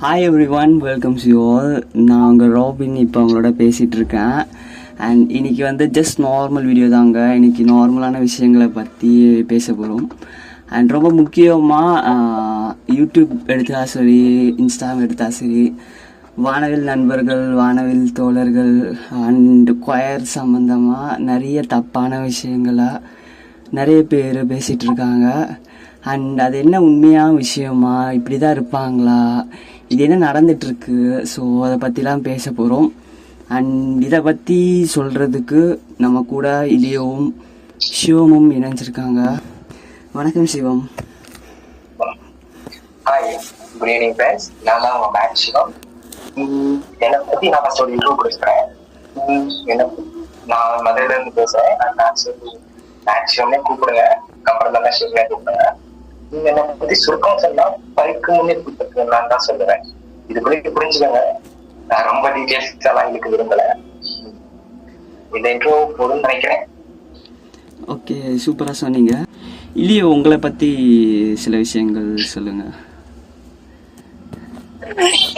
Hi every one, welcomes you all. நான் உங்கள் robin இப்போ அவங்களோட பேசிகிட்டு இருக்கேன். அண்ட் இன்றைக்கி ஜஸ்ட் நார்மல் வீடியோ தாங்க. இன்றைக்கி நார்மலான விஷயங்களை பற்றி பேச போகிறோம். அண்ட் ரொம்ப முக்கியமாக யூடியூப் எடுத்தால் சரி, இன்ஸ்டாகிராம் எடுத்தால் சரி, வானவில் நண்பர்கள், வானவில் தோழர்கள் அண்ட் கொயர் சம்மந்தமாக நிறைய தப்பான விஷயங்களை நிறைய பேர் பேசிகிட்டு இருக்காங்க. அண்ட் அது என்ன உண்மையான விஷயமா, இப்படி தான் இருப்பாங்களா, இது என்ன நடந்துகிட்ருக்கு? ஸோ அதை பற்றிலாம் பேச போகிறோம். அண்ட் இதை பற்றி சொல்கிறதுக்கு நம்ம கூட இலியோவும் சிவமும் இணைஞ்சிருக்காங்க. வணக்கம் Shivam. Hi, good evening friends. நான் தான் உங்கள் மேக்ஸ் சிவம். என்னை பற்றி நான் ஃபஸ்ட் ஒரு இன்ட்ரோ கொடுக்குறேன். நான் மதுரையிலேருந்து பேசுகிறேன். நான் மேக்ஸிவம்னே கூப்பிடுங்க, அப்புறம் தான் சிவமே கூப்பிடுங்க. நீங்க என்னை பற்றி சுருக்கம் சொன்னால் பைக்கு முன்னே கூப்பிட்டு நான் தான் சொல்லுவேன். இதுக்குள்ளே புரிஞ்சுக்கோங்க, நான் ரொம்ப டீட்டெயில்ஸ் எல்லாம் எனக்கு விரும்பலை. இந்த இன்ட்ரோ போதும்னு நினைக்கிறேன். ஓகே, சூப்பராக சொன்னீங்க. இல்லையோ உங்களை பற்றி சில விஷயங்கள் சொல்லுங்கள்.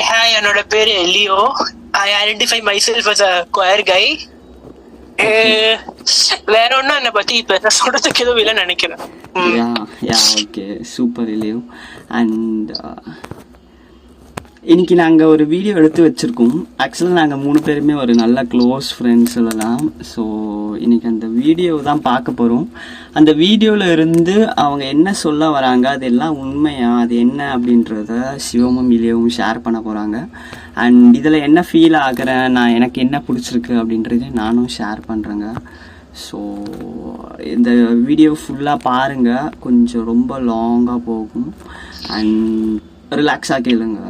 ஹாய், என்னோட பேரு Elio. I identify myself as a choir guy. வேற ஒன்றும் என்னை பற்றி இப்போ சொல்கிறதுக்கு எதுவும் இல்லைன்னு நினைக்கிறேன். ஓகே, சூப்பர் இல்லையோ. அண்ட் இன்னைக்கு நாங்கள் ஒரு வீடியோ எடுத்து வச்சுருக்கோம். ஆக்சுவலாக நாங்கள் 3 பேருமே ஒரு நல்ல க்ளோஸ் ஃப்ரெண்ட்ஸ் சொல்லலாம். ஸோ இன்னைக்கு அந்த வீடியோ தான் பார்க்க போகிறோம். அந்த வீடியோவில் இருந்து அவங்க என்ன சொல்ல வராங்க, அது எல்லாம் உண்மையா, அது என்ன அப்படின்றத சிவமும் இலியவும் ஷேர் பண்ண போகிறாங்க. அண்ட் இதில் என்ன ஃபீல் ஆகிறேன், நான் எனக்கு என்ன பிடிச்சிருக்கு அப்படின்றத நானும் ஷேர் பண்ணுறேங்க. ஸோ இந்த வீடியோ ஃபுல்லாக பாருங்கள், கொஞ்சம் ரொம்ப லாங்காக போகும். அண்ட் ரிலாக்ஸாக கேளுங்க.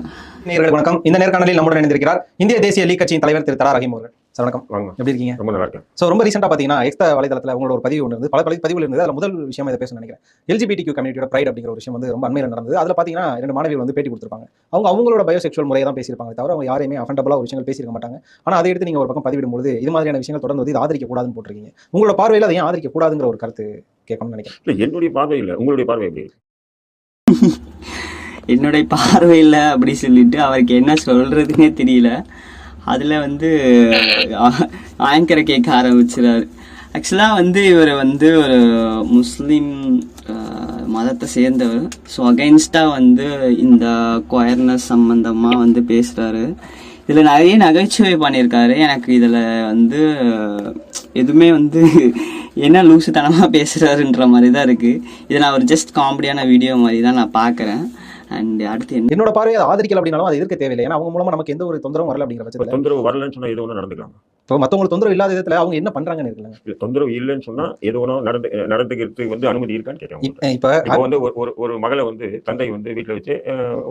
நேயர்களுக்கு வணக்கம். இந்த நேர்காணலில் நம்முடன் இணைந்திருக்கிறார் இந்திய தேசிய லீக் கட்சியின் தலைவர் திரு தரா ரஹீம் அவர்கள். சார் வணக்கம். எப்படி இருக்கீங்க? ரொம்ப நல்லா இருக்கேன். ஸோ ரொம்ப ரீசெண்டாக பார்த்தீங்கன்னா எக்ஸ்ட்ரா வலைதளத்தில் உங்களோட ஒரு பதிவு ஒன்று இருந்து, பல பதிவுகள் இருந்தது. அதில் முதல் விஷயம் இதை பேசணும்னு நினைக்கிறேன். LGBTQ கம்யூனிட்டியோட ப்ரைட் அப்படிங்கிற ஒரு விஷயம் ரொம்ப அண்மையில் நடந்தது. அதில் பார்த்தீங்கன்னா 2 மாணவிகள் பேட்டி கொடுத்துருப்பாங்க. அவங்களோட பயோசெக்சுவல் முறையை தான் பேசியிருப்பாங்க, தவிர அவங்க யாரையுமே அஃபண்டபிளாக ஒரு விஷயங்கள் பேசியிருக்க மாட்டாங்க. ஆனால் அதை எடுத்து நீங்கள் ஒரு பக்கம் பதிவிடும்போது இது மாதிரியான விஷயங்கள் தொடர்ந்து இது ஆதரிக்கக்கூடாதுன்னு போட்டிருக்கீங்க. உங்களோட பார்வையில் அதை ஏன் ஆதரிக்கக்கூடாதுங்கிற ஒரு கருத்து கேட்கணும்னு நினைக்கிறேன். இல்லை, என்னுடைய பார்வை இல்லை, உங்களுடைய பார்வை எப்படி? என்னுடைய பார்வையில் அப்படி சொல்லிட்டு அவருக்கு என்ன சொல்கிறதுனே தெரியல. அதில் ஆங்கரை கேட்க ஆரம்பிச்சிடாரு. ஆக்சுவலாக இவர் ஒரு முஸ்லீம் மதத்தை சேர்ந்தவர். ஸோ அகைன்ஸ்டாக இந்த கொயர்னஸ் சம்மந்தமாக பேசுகிறாரு. இதில் நிறைய நகைச்சுவை பண்ணியிருக்காரு. எனக்கு இதில் எதுவுமே என்ன லூசுத்தனமாக பேசுகிறாருன்ற மாதிரி தான் இருக்குது. இதை நான் ஒரு ஜஸ்ட் காமெடியான வீடியோ மாதிரி தான் நான் பார்க்குறேன். அண்ட் அடுத்து என்னோட பார்வையை ஆதரிக்கல அப்படின்னாலும் அதை எதிர்க்க தேவையில்லை. ஏன்னா அவங்க மூலமா நமக்கு எந்த ஒரு தொந்தரவும் வரல அப்படிங்கிற பட்சத்தில். தொந்தரவு வரலன்னு சொன்னா எது ஒன்றும் நடந்துக்கலாம். இப்போ மற்றவங்களுக்கு தொந்தரவு இல்லாத விதத்தில் அவங்க என்ன பண்றாங்கன்னு இருக்குல்ல. தொந்தரவு இல்லைன்னு சொன்னா எது ஒன்றும் நடந்துக்கிறதுக்கு அனுமதி இருக்கான்னு கேட்கலாம். இப்போ ஒரு மகளை தந்தை வீட்டில் வச்சு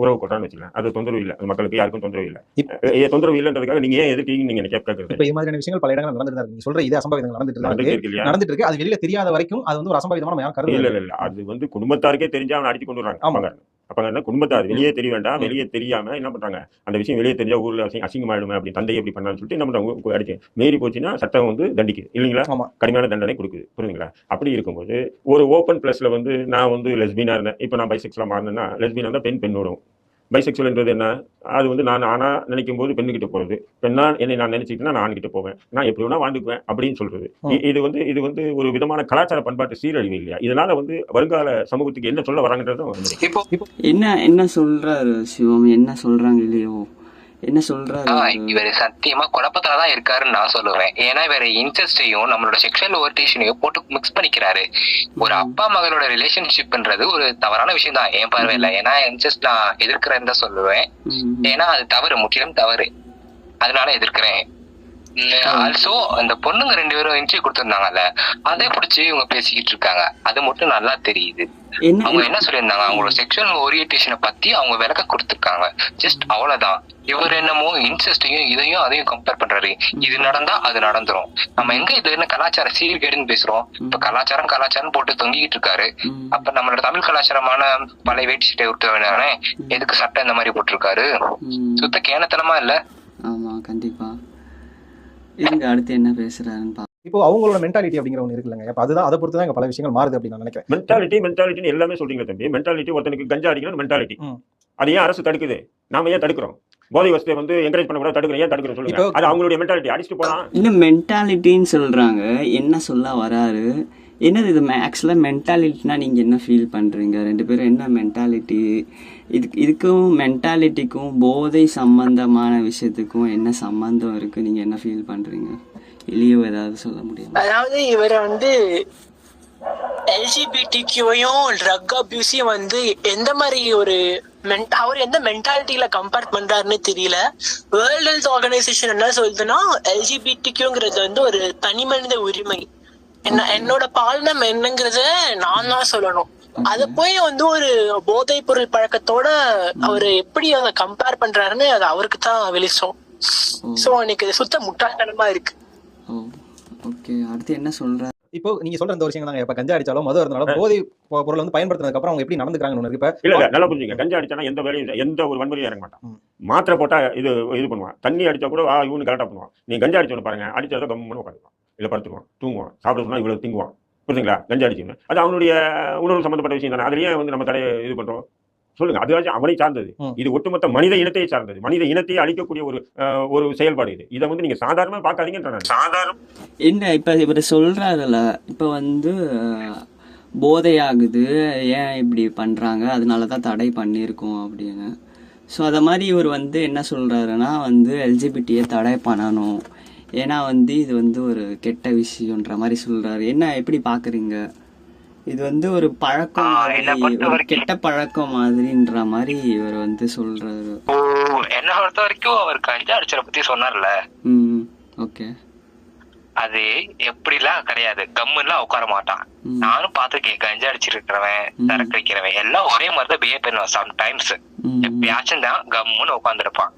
உறவு கொட்டான்னு வச்சுக்கலாம், அது தொந்தரவு இல்லை. அது மக்களுக்கு யாருக்கும் தொந்தரவு இல்லை. தொந்தரவு இல்லைன்றதுக்காக நீங்க ஏன் எதிர்க்கீங்கன்னு நீங்க கேட்கறது. இப்போ இது மாதிரியான விஷயங்கள் பல இடங்கள் நடந்துட்டு இருக்கு. நீங்க சொல்ற இதே அசம்பாவிதங்கள் நடந்துட்டு இருக்கு. அது வெளியில தெரியாத வரைக்கும் அது ஒரு அசம்பாவிதமா நம்ம யாரும் கருது இல்லை. அது குடும்பத்தாருக்கே தெரிஞ்சா அவனை அடிச்சு கொண்டு வராங்க. ஆமாங்க. அப்ப என்ன குடும்பத்தார் வெளியே தெரிய வேண்டாம், வெளியே தெரியாம என்ன பண்றாங்க, அந்த விஷயம் வெளியே தெரிஞ்சா ஊர்ல அசிங்கமாயிடுமே அப்படி தந்தை எப்படி பண்ணான்னு சொல்லிட்டு என்ன பண்றாங்க, அடிச்சு மீறி போச்சுன்னா சட்டம் தண்டிக்குது இல்லைங்களா, கடுமையான தண்டனை கொடுக்குது. புரியுதுங்களா? அப்படி இருக்கும்போது ஒரு ஓப்பன் பிளஸ்ல நான் லெஸ்பியனா இருந்தேன், இப்போ நான் பைசெக்சுவலா மாறினேன்னா, லெஸ்பியனா இருந்தா பெண்ணோடும். பைசெக்சுவல்ன்றது என்ன, அது நான் ஆனா நினைக்கும் போது பெண்ணுகிட்ட போறது, பெண்ணா என்னை நான் நினைச்சிக்கிட்டேன்னா நான் ஆண்கிட்ட போவேன், நான் எப்படி வேணா வாழ்ந்துக்குவேன் அப்படின்னு சொல்றது. இது ஒரு விதமான கலாச்சார பண்பாட்டு சீரழிவு இல்லையா? இதனால வருங்கால சமூகத்துக்கு என்ன சொல்ல வராங்கன்றது என்ன சொல்றாரு சிவம், என்ன சொல்றாங்க இல்லையோ, என்ன சொல்றாரு? இவர் சத்தியமா குழப்பத்துலதான் இருக்காருன்னு நான் சொல்லுவேன். ஏன்னா இவர் இன்செஸ்டையும் நம்மளோட செக்ஷுவல் ஓவர்டேஷனையும் போட்டு மிக்ஸ் பண்ணிக்கிறாரு. ஒரு அப்பா மகளோட ரிலேஷன்ஷிப்ன்றது ஒரு தவறான விஷயம் தான் என் பார்வையில. ஏன்னா இன்செஸ்ட் நான் எதிர்க்கிறேன்னு தான் சொல்லுவேன். ஏன்னா அது தவறு, முற்றிலும் தவறு. அதனால எதிர்க்கிறேன். ஆல்சோ அந்த பொண்ணுங்க 2 பேரும் இன்டர்வியூ கொடுத்திருந்தாங்கல்ல, அதை பிடிச்சி இவங்க பேசிக்கிட்டு இருக்காங்க. அது மட்டும் நல்லா தெரியுது. அவங்க என்ன சொல்லியிருந்தாங்க, அவங்களோட செக்ஷுவல் ஓரியன்டேஷனை பத்தி அவங்க விளக்க கொடுத்துருக்காங்க. ஜஸ்ட் அவ்வளவுதான். இவர் என்னமோ இன்செஸ்டையும் இதையும் அதையும் கம்பேர் பண்றாரு. இது நடந்தா அது நடந்துரும். நம்ம எங்க இது என்ன கலாச்சார சீர்கேடுன்னு பேசுறோம். இப்ப கலாச்சாரம் போட்டு தொங்கிக்கிட்டு இருக்காரு. அப்ப நம்மளோட தமிழ் கலாச்சாரமான பழைய வேட்டி சட்டை விட்டு எதுக்கு சட்டை இந்த மாதிரி போட்டிருக்காரு? சுத்த கேனத்தனமா இல்ல? ஆமா, கண்டிப்பா. இங்க அடுத்து என்ன பேசுறாருன்னு இப்போ அவங்களோட மென்டாலிட்டி அப்படிங்கிற ஒன்று இருக்குல்லங்க. அப்ப அதுதான் அதை பொறுத்து தான் பல விஷயங்கள் மாறுது அப்படின்னு நான் நினைக்கிறேன். மென்டாலிட்டின்னு எல்லாமே சொல்றீங்க தம்பி. மென்டாலிட்டி ஒருத்தனுக்கு கஞ்சா அடிக்கணும் மென்டாலிட்டி. அது ஏன் அரசு தடுக்குது? நாம ஏன் தடுக்கிறோம்? போதை வசதியை வந்து என்கரேஜ் பண்ண கூட தடுக்கிறோம். ஏன் தடுக்கிறோம் சொல்லுங்க. அது அவங்களுடைய மென்டாலிட்டி. அடிச்சுட்டு போலாம். இல்ல மென்டாலிட்டின்னு சொல்றாங்க. என்ன சொல்ல வராரு? என்னது இது? ஆக்சுவலாக மென்டாலிட்டினா நீங்கள் என்ன ஃபீல் பண்ணுறீங்க? ரெண்டு பேரும் என்ன மென்டாலிட்டி? இதுக்கும் மென்டாலிட்டிக்கும் போதை சம்பந்தமான விஷயத்துக்கும் என்ன சம்பந்தம் இருக்குது? நீங்கள் என்ன ஃபீல் பண்ணுறீங்க? எளியோ ஏதாவது சொல்ல முடியும்? அதாவது இவரை வந்து எல்ஜிபிடிக்யூவையும் ட்ரக் அபியூஸையும் வந்து எந்த மாதிரி ஒரு அவர் எந்த மென்டாலிட்டியில கம்பேர் பண்றாருன்னு தெரியல. வேர்ல்ட் ஹெல்த் ஆர்கனைசேஷன் என்ன சொல்லுதுன்னா எல்ஜிபிடிக்யூங்கிறது வந்து ஒரு தனி மனித உரிமை. என்னோட பாலினம் என்னங்கிறத நான் தான் சொல்லணும். அத போய் வந்து ஒரு போதைப் பொருள் பழக்கத்தோட அவரு எப்படி அதை கம்பேர் பண்றாருன்னு அது அவருக்கு தான் வெளிச்சம். சோ எனக்கு சுத்த முட்டாள்தனமா இருக்கு. ஓகே, அடுத்து என்ன சொல்ற? இப்போ நீங்க சொல்ற இந்த ஒரு விஷயம் தாங்க. இப்ப கஞ்சா அடிச்சாலும் மது இருந்தாலும் போதை பொருள் வந்து பயன்படுத்தினதுக்கு அப்புறம் அவங்க எப்படி நடந்துக்கிறாங்கன்னு இருக்கு. இப்ப இல்ல நல்லா புரிஞ்சுங்க. கஞ்சா அடிச்சானா எந்த வேலையும் எந்த ஒரு வன்முறையும் இறங்க மாட்டான். மாத்திரை போட்டா இது பண்ணுவான். தண்ணி அடிச்சா கூட இவனு கரெக்டா பண்ணுவான். நீ கஞ்சா அடிச்சவனு பாருங்க, அடிச்சாதான் கம்முன்னு உட்காந்துவான், இல்ல படுத்துக்குவான், தூங்குவான், சாப்பிட சொன்னா இவ்வளவு திங்குவான். புரியுதுங்களா? கஞ்சா அடிச்சுன்னு அது அவனுடைய உணர்வு சம்பந்தப்பட்ட விஷயம் தானே. அதுலயே வந்து நம்ம தடை இது பண்றோம் சொல்லுங்க. அது அவனை சார்ந்தது. இது ஒட்டுமொத்த மனித இனத்தையே சார்ந்தது. மனித இனத்தையே அழிக்கக்கூடிய ஒரு செயல்பாடு இது. இதை வந்து நீங்க சாதாரணமா பார்க்காதீங்கன்ற சாதாரண என்ன இப்ப இவர் சொல்றாருல, இப்ப வந்து போதையாகுது, ஏன் இப்படி பண்றாங்க, அதனாலதான் தடை பண்ணியிருக்கோம் அப்படின்னு. ஸோ அதை மாதிரி இவர் வந்து என்ன சொல்றாருன்னா வந்து எல்ஜிபிடியை தடை பண்ணணும், ஏன்னா வந்து இது வந்து ஒரு கெட்ட விஷயம்ன்ற மாதிரி சொல்றாரு. என்ன எப்படி பாக்குறீங்க? இது வந்து ஒரு பழக்கம், ஒரு கெட்ட பழக்கம் மாதிரின்ற மாதிரி இவர் வந்து சொல்றாரு. என்ன பொறுத்த வரைக்கும் அவர் கஞ்சா அடிச்சத பத்தி சொன்னார்ல, ஓகே, அது எப்படிலாம் கிடையாது. கம்முலாம் உட்கார மாட்டான். நானும் பாத்துருக்கேன். கஞ்சா அடிச்சிருக்கிறவன், சரக்கு வைக்கிறவன் எல்லாம் ஒரே மாதிரிதான் பிஹேவ் பண்ணுவான். சம்டைம்ஸ் எப்பயாச்சும் தான் கம்முன்னு உட்காந்துருப்பான்.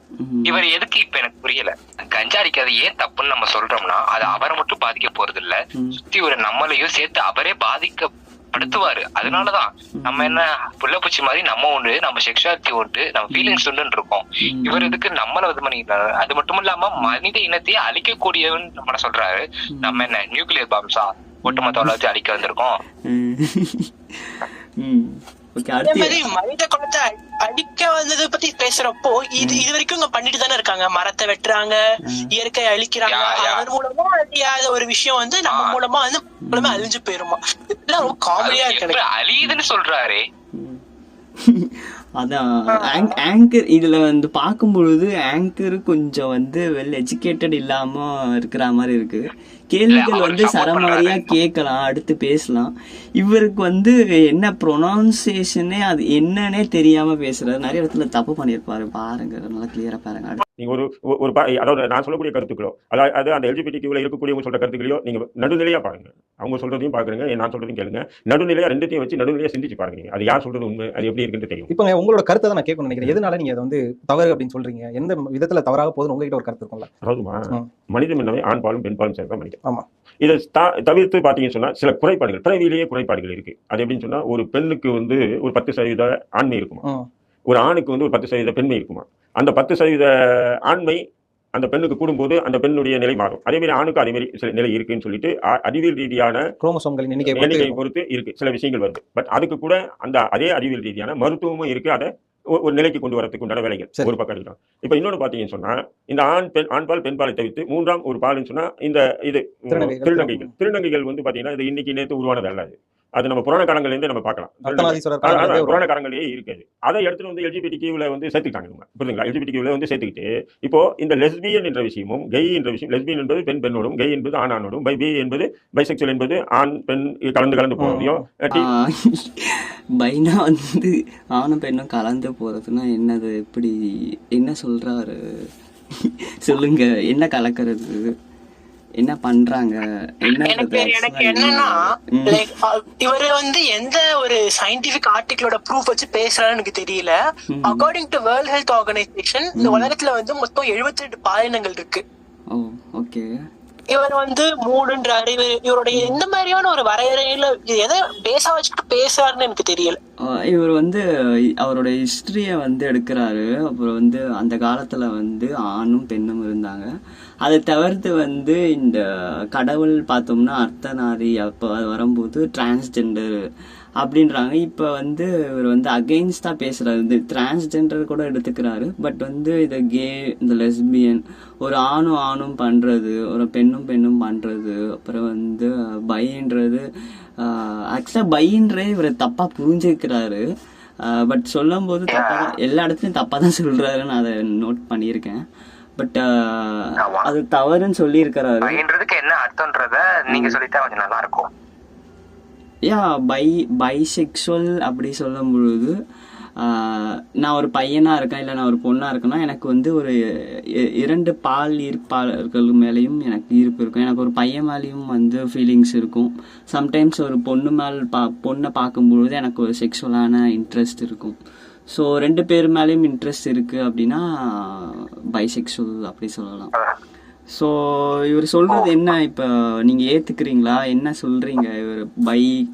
இவர் எதுக்கு இப்ப எனக்கு புரியல. கஞ்சா அடிக்கிறது ஏன் தப்புன்னு நம்ம சொல்றோம்னா அது அவரை மட்டும் பாதிக்க போறது இல்ல, சுத்தி ஒரு நம்மளையும் சேர்த்து அவரே பாதிக்கப்படுத்துவாரு. அதனாலதான் நம்ம என்ன புள்ள பூச்சி மாதிரி நம்ம உண்டு, நம்ம செக்ஷுவாலிட்டி உண்டு, நம்ம ஃபீலிங்ஸ் உண்டுன்னு இருக்கோம். இவர் இதுக்கு நம்மள இது பண்ணிக்கிறாரு. அது மட்டும் இல்லாம மனித இனத்தையே அழிக்கக்கூடியவன்னு நம்மள சொல்றாரு. நம்ம என்ன நியூக்ளியர் பாம்ஸா ஒட்டுமொத்த உலகத்தை அழிக்க வந்திருக்கோம்? மனித குலத்தை அடிக்க வந்ததை பத்தி பேசுறப்போ இது வரைக்கும் இங்க பண்ணிட்டு தானே இருக்காங்க. மரத்தை வெட்டுறாங்க, இயற்கையை அழிக்கிறாங்க. அதன் மூலமா அழியாத ஒரு விஷயம் வந்து நம்ம மூலமா வந்து மூலமா அழிஞ்சு போயிருமா? இதெல்லாம் ரொம்ப காமெடியா இருக்கு. அழியுதுன்னு சொல்றாரு. அதான் ஆங்கர் இதுல வந்து பார்க்கும் பொழுது ஆங்கர் கொஞ்சம் வந்து வெல் எஜுகேட்டட் இல்லாம இருக்கிற மாதிரி இருக்கு. கேள்விகள் வந்து சரமாரியா கேட்கலாம், அடுத்து பேசலாம். இவருக்கு வந்து என்ன ப்ரொனவுன்சியேஷனே அது என்னன்னே தெரியாம பேசுறாரு. நிறைய இடத்துல தப்பு பண்ணிருப்பாரு. பாருங்க, நல்லா கிளியரா பாருங்க. நீங்க ஒரு அதாவது நான் சொல்லக்கூடிய கருத்துக்களோ அதாவது அந்த எல்ஜிபிடிக்யூல இருக்கக்கூடியவங்க சொல்ற கருத்துக்களையோ நீங்க நடுநிலையா பாருங்க. அவங்க சொல்றதையும் பாக்குறீங்க, நான் சொல்றதையும் கேளுங்க. நடுநிலையா ரெண்டுத்தையும் வச்சு நடுநிலையா சிந்திச்சு பாருங்க. அது யார் சொல்றது உண்மை, அது எப்படி இருக்குன்னு தெரியும். இப்போ உங்களோட கருத்தை தான் நான் கேட்கணும்னு நினைக்கிறேன். எதனால நீங்க அதை வந்து தவறு அப்படின்னு சொல்றீங்க? எந்த விதத்துல தவறாக போகுதுன்னு உங்ககிட்ட ஒரு கருத்து இருக்கும்ல? அதாவதுமா, மனிதன் என்னவே ஆண் பாலும் பெண் பாலும் சேர்ந்தா மனிதன். ஆமா. இதை தவிர்த்து பாத்தீங்கன்னு சொன்னா சில குறைபாடுகள், பிறவியிலேயே குறைபாடுகள் இருக்கு. அது எப்படின்னு சொன்னா, ஒரு பெண்ணுக்கு வந்து ஒரு 10% ஆண்மை இருக்குமா, ஒரு ஆணுக்கு வந்து ஒரு 10% பெண்மை இருக்குமா. அந்த 10% ஆண்மை அந்த பெண்ணுக்கு கூடும்போது அந்த பெண்ணுடைய நிலை மாறும். அதே மாதிரி ஆணுக்கு அதே மாதிரி சில நிலை இருக்குன்னு சொல்லிட்டு அறிவியல் ரீதியான குரோமோசோம்களின் எண்ணிக்கை பொறுத்து இருக்கு சில விஷயங்கள் வருது. பட் அதுக்கு கூட அந்த அதே அறிவியல் ரீதியான மருத்துவமும் இருக்கு. அதை ஒரு நிலைக்கு கொண்டு வரதுக்கு உண்டான வேலைகள் ஒரு பக்கம் இருக்கும். இப்ப இன்னொன்று பாத்தீங்கன்னு சொன்னா, இந்த ஆண் பால் பெண் பாலை தவிர்த்து மூன்றாம் ஒரு பால்னு சொன்னா இந்த இது திருநங்கைகள் வந்து பாத்தீங்கன்னா இது இன்னைக்கு நேற்று உருவானது அல்ல. அது நம்ம புராண காலங்கள்ல இருந்து நம்ம பார்க்கலாம். புராண காலங்களே இருக்காது. அதை எடுத்துட்டு வந்து எல்ஜிபிடிக்யூல வந்து சேர்த்துக்கிட்டாங்க. புரியுதுங்களா? எல்ஜிபிடிக்யூல வந்து சேர்த்துக்கிட்டு இப்போ இந்த லெஸ்பியன் என்ற விஷயமும் கெய் என்ற விஷயம், லெஸ்பியன் என்பது பெண் பெண்ணோடும், கெய் என்பது ஆணோடும், பி என்பது பைசெக்சுவல் என்பது ஆண் பெண் கலந்து போறதையும், பைனா வந்து ஆணும் பெண்ணும் கலந்து போறதுன்னா என்னது, எப்படி என்ன சொல்றாரு சொல்லுங்க? என்ன கலக்கிறது, என்ன பண்றாங்க? எனக்கு என்னன்னா, இவரு வந்து எந்த ஒரு சயின்டிபிக் ஆர்டிகிளோட ப்ரூஃப் வச்சு பேசுறான்னு எனக்கு தெரியல. According to world health organisation இந்த உலகத்துல வந்து மொத்தம் 78 பாலினங்கள் இருக்கு. ஓகே. இவர் வந்து மூடுன்றாரு. இவருடைய எந்த மாதிரியான ஒரு வரையறையில எதை பேச வச்சுட்டு பேசுறாருன்னு எனக்கு தெரியல. இவர் வந்து அவரோட ஹிஸ்டரியை வந்து எடுக்கிறாரு. அப்புறம் வந்து அந்த காலத்தில் வந்து ஆணும் பெண்ணும் இருந்தாங்க. அதை தவிர்த்து வந்து இந்த கடவுள் பார்த்தோம்னா அர்த்தநாரி அப்போ வரும்போது டிரான்ஸ்ஜெண்டர் அப்படின்றாங்க. இப்போ வந்து இவர் வந்து அகெயின்ஸ்டாக பேசுகிறாரு. இந்த டிரான்ஸ்ஜெண்டர் கூட எடுத்துக்கிறாரு. பட் வந்து இதை கே, இந்த லெஸ்பியன், ஒரு ஆணும் பண்ணுறது, ஒரு பெண்ணும் பண்ணுறது, அப்புறம் வந்து பைன்றது, ஆக்சுவலாக பைன்றே இவர் தப்பாக புரிஞ்சுக்கிறாரு. பட் சொல்லும் போது தப்பாக தான், எல்லா இடத்துலையும் தப்பாக தான் சொல்கிறாருன்னு அதை நோட் பண்ணியிருக்கேன். பட் அது தவறுன்னு சொல்லியிருக்கிறாரு. என்ன அர்த்தம்ன்றத நீங்க சொல்லிட்டா கொஞ்சம் நல்லா இருக்கும். பைசெக்சுவல் அப்படி சொல்லும் பொழுது நான் ஒரு பையனாக இருக்கேன் இல்லை நான் ஒரு பொண்ணாக இருக்கேன்னா எனக்கு வந்து ஒரு இரண்டு பால் ஈர்ப்பாளர்கள் மேலேயும் எனக்கு ஈர்ப்பு இருக்கும். எனக்கு ஒரு பையன் மேலேயும் வந்து ஃபீலிங்ஸ் இருக்கும். சம்டைம்ஸ் ஒரு பொண்ணை பார்க்கும்பொழுது எனக்கு ஒரு செக்ஷுவலான இன்ட்ரெஸ்ட் இருக்கும். ஸோ ரெண்டு பேர் மேலேயும் இன்ட்ரெஸ்ட் இருக்குது அப்படின்னா பைசெக்சுவல் அப்படி சொல்லலாம். ஸோ இவர் சொல்கிறது என்ன, இப்போ நீங்கள் ஏற்றுக்கிறீங்களா, என்ன சொல்கிறீங்க? இவர்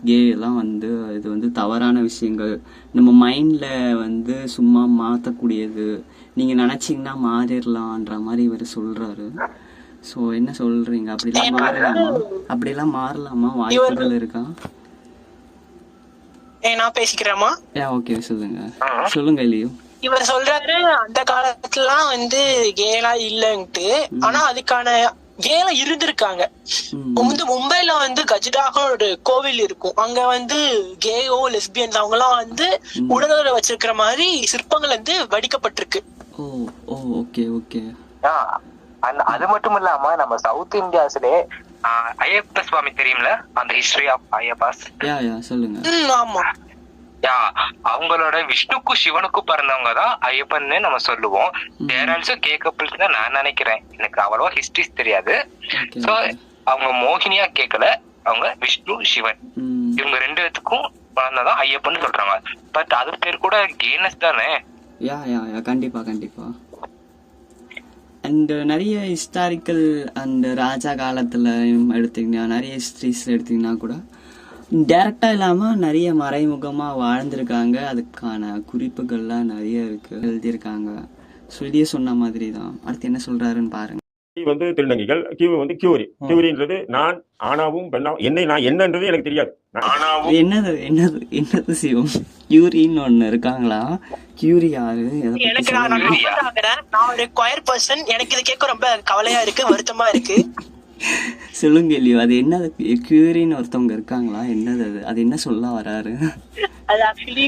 கே எல்லாம் வந்து இது வந்து தவறான விஷயங்கள், நம்ம மைண்டில் வந்து சும்மா மாற்றக்கூடியது, நீங்கள் நினச்சிங்கன்னா மாறிடலான்ற மாதிரி இவர் சொல்கிறாரு. ஸோ என்ன சொல்கிறீங்க? அப்படிலாம் மாறலாமா? வாய்ப்புகள் இருக்கா? நான் பேசிக்கிறேமா? ஓகே, சொல்லுங்க இல்லையோ. இவர் சொல்றாரு அந்த காலத்துலாம் வந்து கேலா இல்லன்ட்டு. ஆனா அதுக்கான கேலா இருந்திருக்காங்க. வந்து மும்பைல வந்து கஜ்டாக ஒரு கோவில் இருக்கும். அங்க வந்து கேயோ லெஸ்பியன்ஸ் அவங்க எல்லாம் வந்து உடலுறவு வச்சிருக்கிற மாதிரி சிற்பங்கள் வந்து வடிக்கப்பட்டிருக்கு. அது மட்டும் இல்லாம நம்ம சவுத் இந்தியாஸ்ல ஐயப்ப சுவாமி தெரியும்ல, அந்த ஹிஸ்டரி ஆஃப் ஐயப்பாஸ். சொல்லுங்க. ஆமா, அவங்களோட விஷ்ணுக்கும் சிவனுக்கும் பிறந்தவங்க தான் ஐயப்பன்னு நம்ம சொல்லுவோம். தேர் ஆல்சோ கே கப்பிள்ஸ் தான் நான் நினைக்கிறேன். எனக்கு அவ்வளவா ஹிஸ்டரிஸ் தெரியாது. சோ அவங்க மோகினியா கேட்கல, அவங்க விஷ்ணு சிவன் இவங்க ரெண்டு பேத்துக்கும் பிறந்ததான் ஐயப்பன்னு சொல்றாங்க. பட் அது பேர் கூட கேனஸ் தானே? கண்டிப்பா. அண்ட் நிறைய ஹிஸ்டாரிக்கல் அண்ட் ராஜா காலத்துல எடுத்தீங்கன்னா, நிறைய ஹிஸ்டரிஸ் எடுத்தீங்கன்னா கூட டைரக்டா இல்லாம நிறைய மறைமுகமா வாழ்ந்திருக்காங்க. அதுக்கான குறிப்புகள்லாம் நிறைய இருக்கு, எழுதியிருக்காங்க. சொல்லியே சொன்ன மாதிரி தான். அடுத்து என்ன சொல்றாருன்னு பாருங்க. வந்து திருநங்கைகள், கியூ வந்து கியூரின்றது நான் ஆனாவும் பெண்ணாவும், நான் என்னன்றது எனக்கு தெரியாது. என்னது சிவம்? கியூரின்னு ஒண்ணு இருக்காங்களா? கியூரி யாரு? நான் ஒரு கொயர் பர்சன். எனக்கு இது கேட்க ரொம்ப கவலையா இருக்கு, வருத்தமா இருக்கு. சொல்லுங்க இல்லையோ, அது என்னது? கியூரின்னு ஒருத்தவங்க இருக்காங்களா? என்னது அது என்ன சொல்ல வராரு? அது ஆக்சுவலி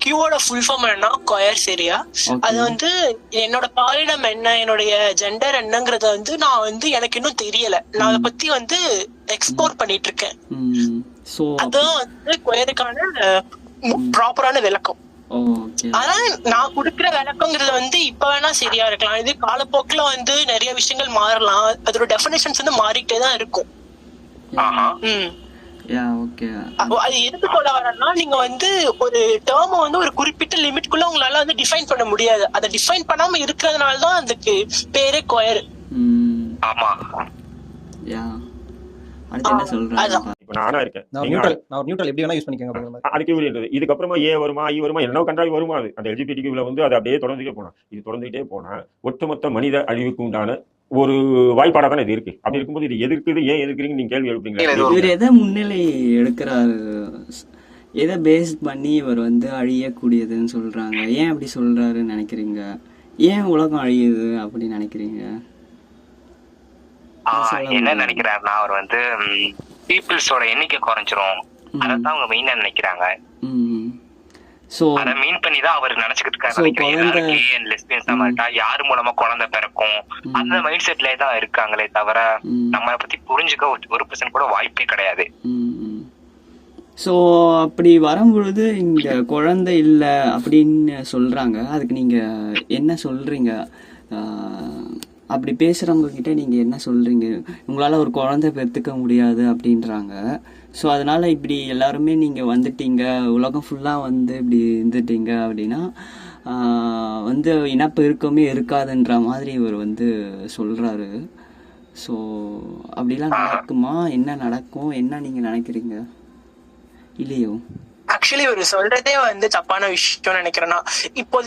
கியூவோட ஃபுல் ஃபார்ம் என்னன்னா கொயர், சரியா? அது வந்து என்னோட பாலினம் என்ன, என்னுடைய ஜெண்டர் என்னங்கறத வந்து நான் வந்து எனக்கு இன்னும் தெரியல. நான் அதை பத்தி வந்து எக்ஸ்ப்ளோர் பண்ணிட்டு இருக்கேன். அதான் வந்து கொயருக்கான ப்ராப்பரான விளக்கம். ஆனா நான் குடுக்கிற விளக்கங்கிறது வந்து இப்ப வேணா சரியா இருக்கலாம். இது காலப்போக்குல வந்து நிறைய விஷயங்கள் மாறலாம். அதோட டெஃபினேஷன்ஸ் வந்து மாறிட்டே தான் இருக்கும். அது எதுக்கு சொல்ல வரேன்னா, நீங்க வந்து ஒரு டேர்ம் வந்து ஒரு குறிப்பிட்ட லிமிட்குள்ள உங்களால வந்து டிஃபைன் பண்ண முடியாது. அதை டிஃபைன் பண்ணாம இருக்கிறதுனாலதான் அதுக்கு பேரே கொயர். ஆமா, இதுக்கப்புறமா ஏன் வருமா என்ன கண்டாய் வருமா? அது அந்த எல்ஜிபிடிக்யூல வந்து அது அப்படியே தொடர்ந்துட்டே போனா ஒட்டுமொத்த மனித அழிவுக்கு உண்டான ஒரு வாய்ப்பாடா தான் இது இருக்கு. அப்படி இருக்கும்போது இது எதிர்க்குது, ஏன் எதிர்க்கிறீங்க நீங்க கேள்வி எழுப்புறீங்களா? இவர் எதை முன்னிலை எடுக்கிறாரு, எதை பேஸ் பண்ணி இவர் வந்து அழியக்கூடியதுன்னு சொல்றாங்க? ஏன் அப்படி சொல்றாருன்னு நினைக்கிறீங்க? ஏன் உலகம் அழியுது அப்படின்னு நினைக்கிறீங்க? என்ன நினைக்கிறாருன்னா, அவர் வந்து பீப்புள்ஸோட எண்ணிக்கை குறைஞ்சிரும், அதான் அவங்க மெயினா நினைக்கிறாங்க. அத மீன் பண்ணி தான் அவர் நினைச்சுக்கிட்டு இருக்காரு. யாரு மூலமா குழந்தை பிறக்கும் அந்த மைண்ட் செட்ல தான் இருக்காங்களே தவிர நம்மளை பத்தி புரிஞ்சுக்க 1% கூட வாய்ப்பே கிடையாது. ஸோ அப்படி வரும்பொழுது இங்க குழந்தை இல்லை அப்படின்னு சொல்றாங்க. அதுக்கு நீங்க என்ன சொல்றீங்க? அப்படி பேசுகிறவங்க கிட்ட நீங்கள் என்ன சொல்கிறீங்க? உங்களால் ஒரு குழந்தை பெற்றுக்க முடியாது அப்படின்றாங்க. ஸோ அதனால் இப்படி எல்லாருமே நீங்கள் வந்துட்டீங்க, உலகம் ஃபுல்லாக வந்து இப்படி இருந்துட்டீங்க அப்படின்னா வந்து இனப்பெருக்கமே இருக்காதுன்ற மாதிரி இவர் வந்து சொல்கிறாரு. ஸோ அப்படிலாம் நடக்குமா, என்ன நடக்கும், என்ன நீங்கள் நினைக்கிறீங்க இல்லையோ? ஆக்சுவலி ஒரு சொல்றதே வந்து தப்பான விஷயம்னு நினைக்கிறேன்னா, இப்போ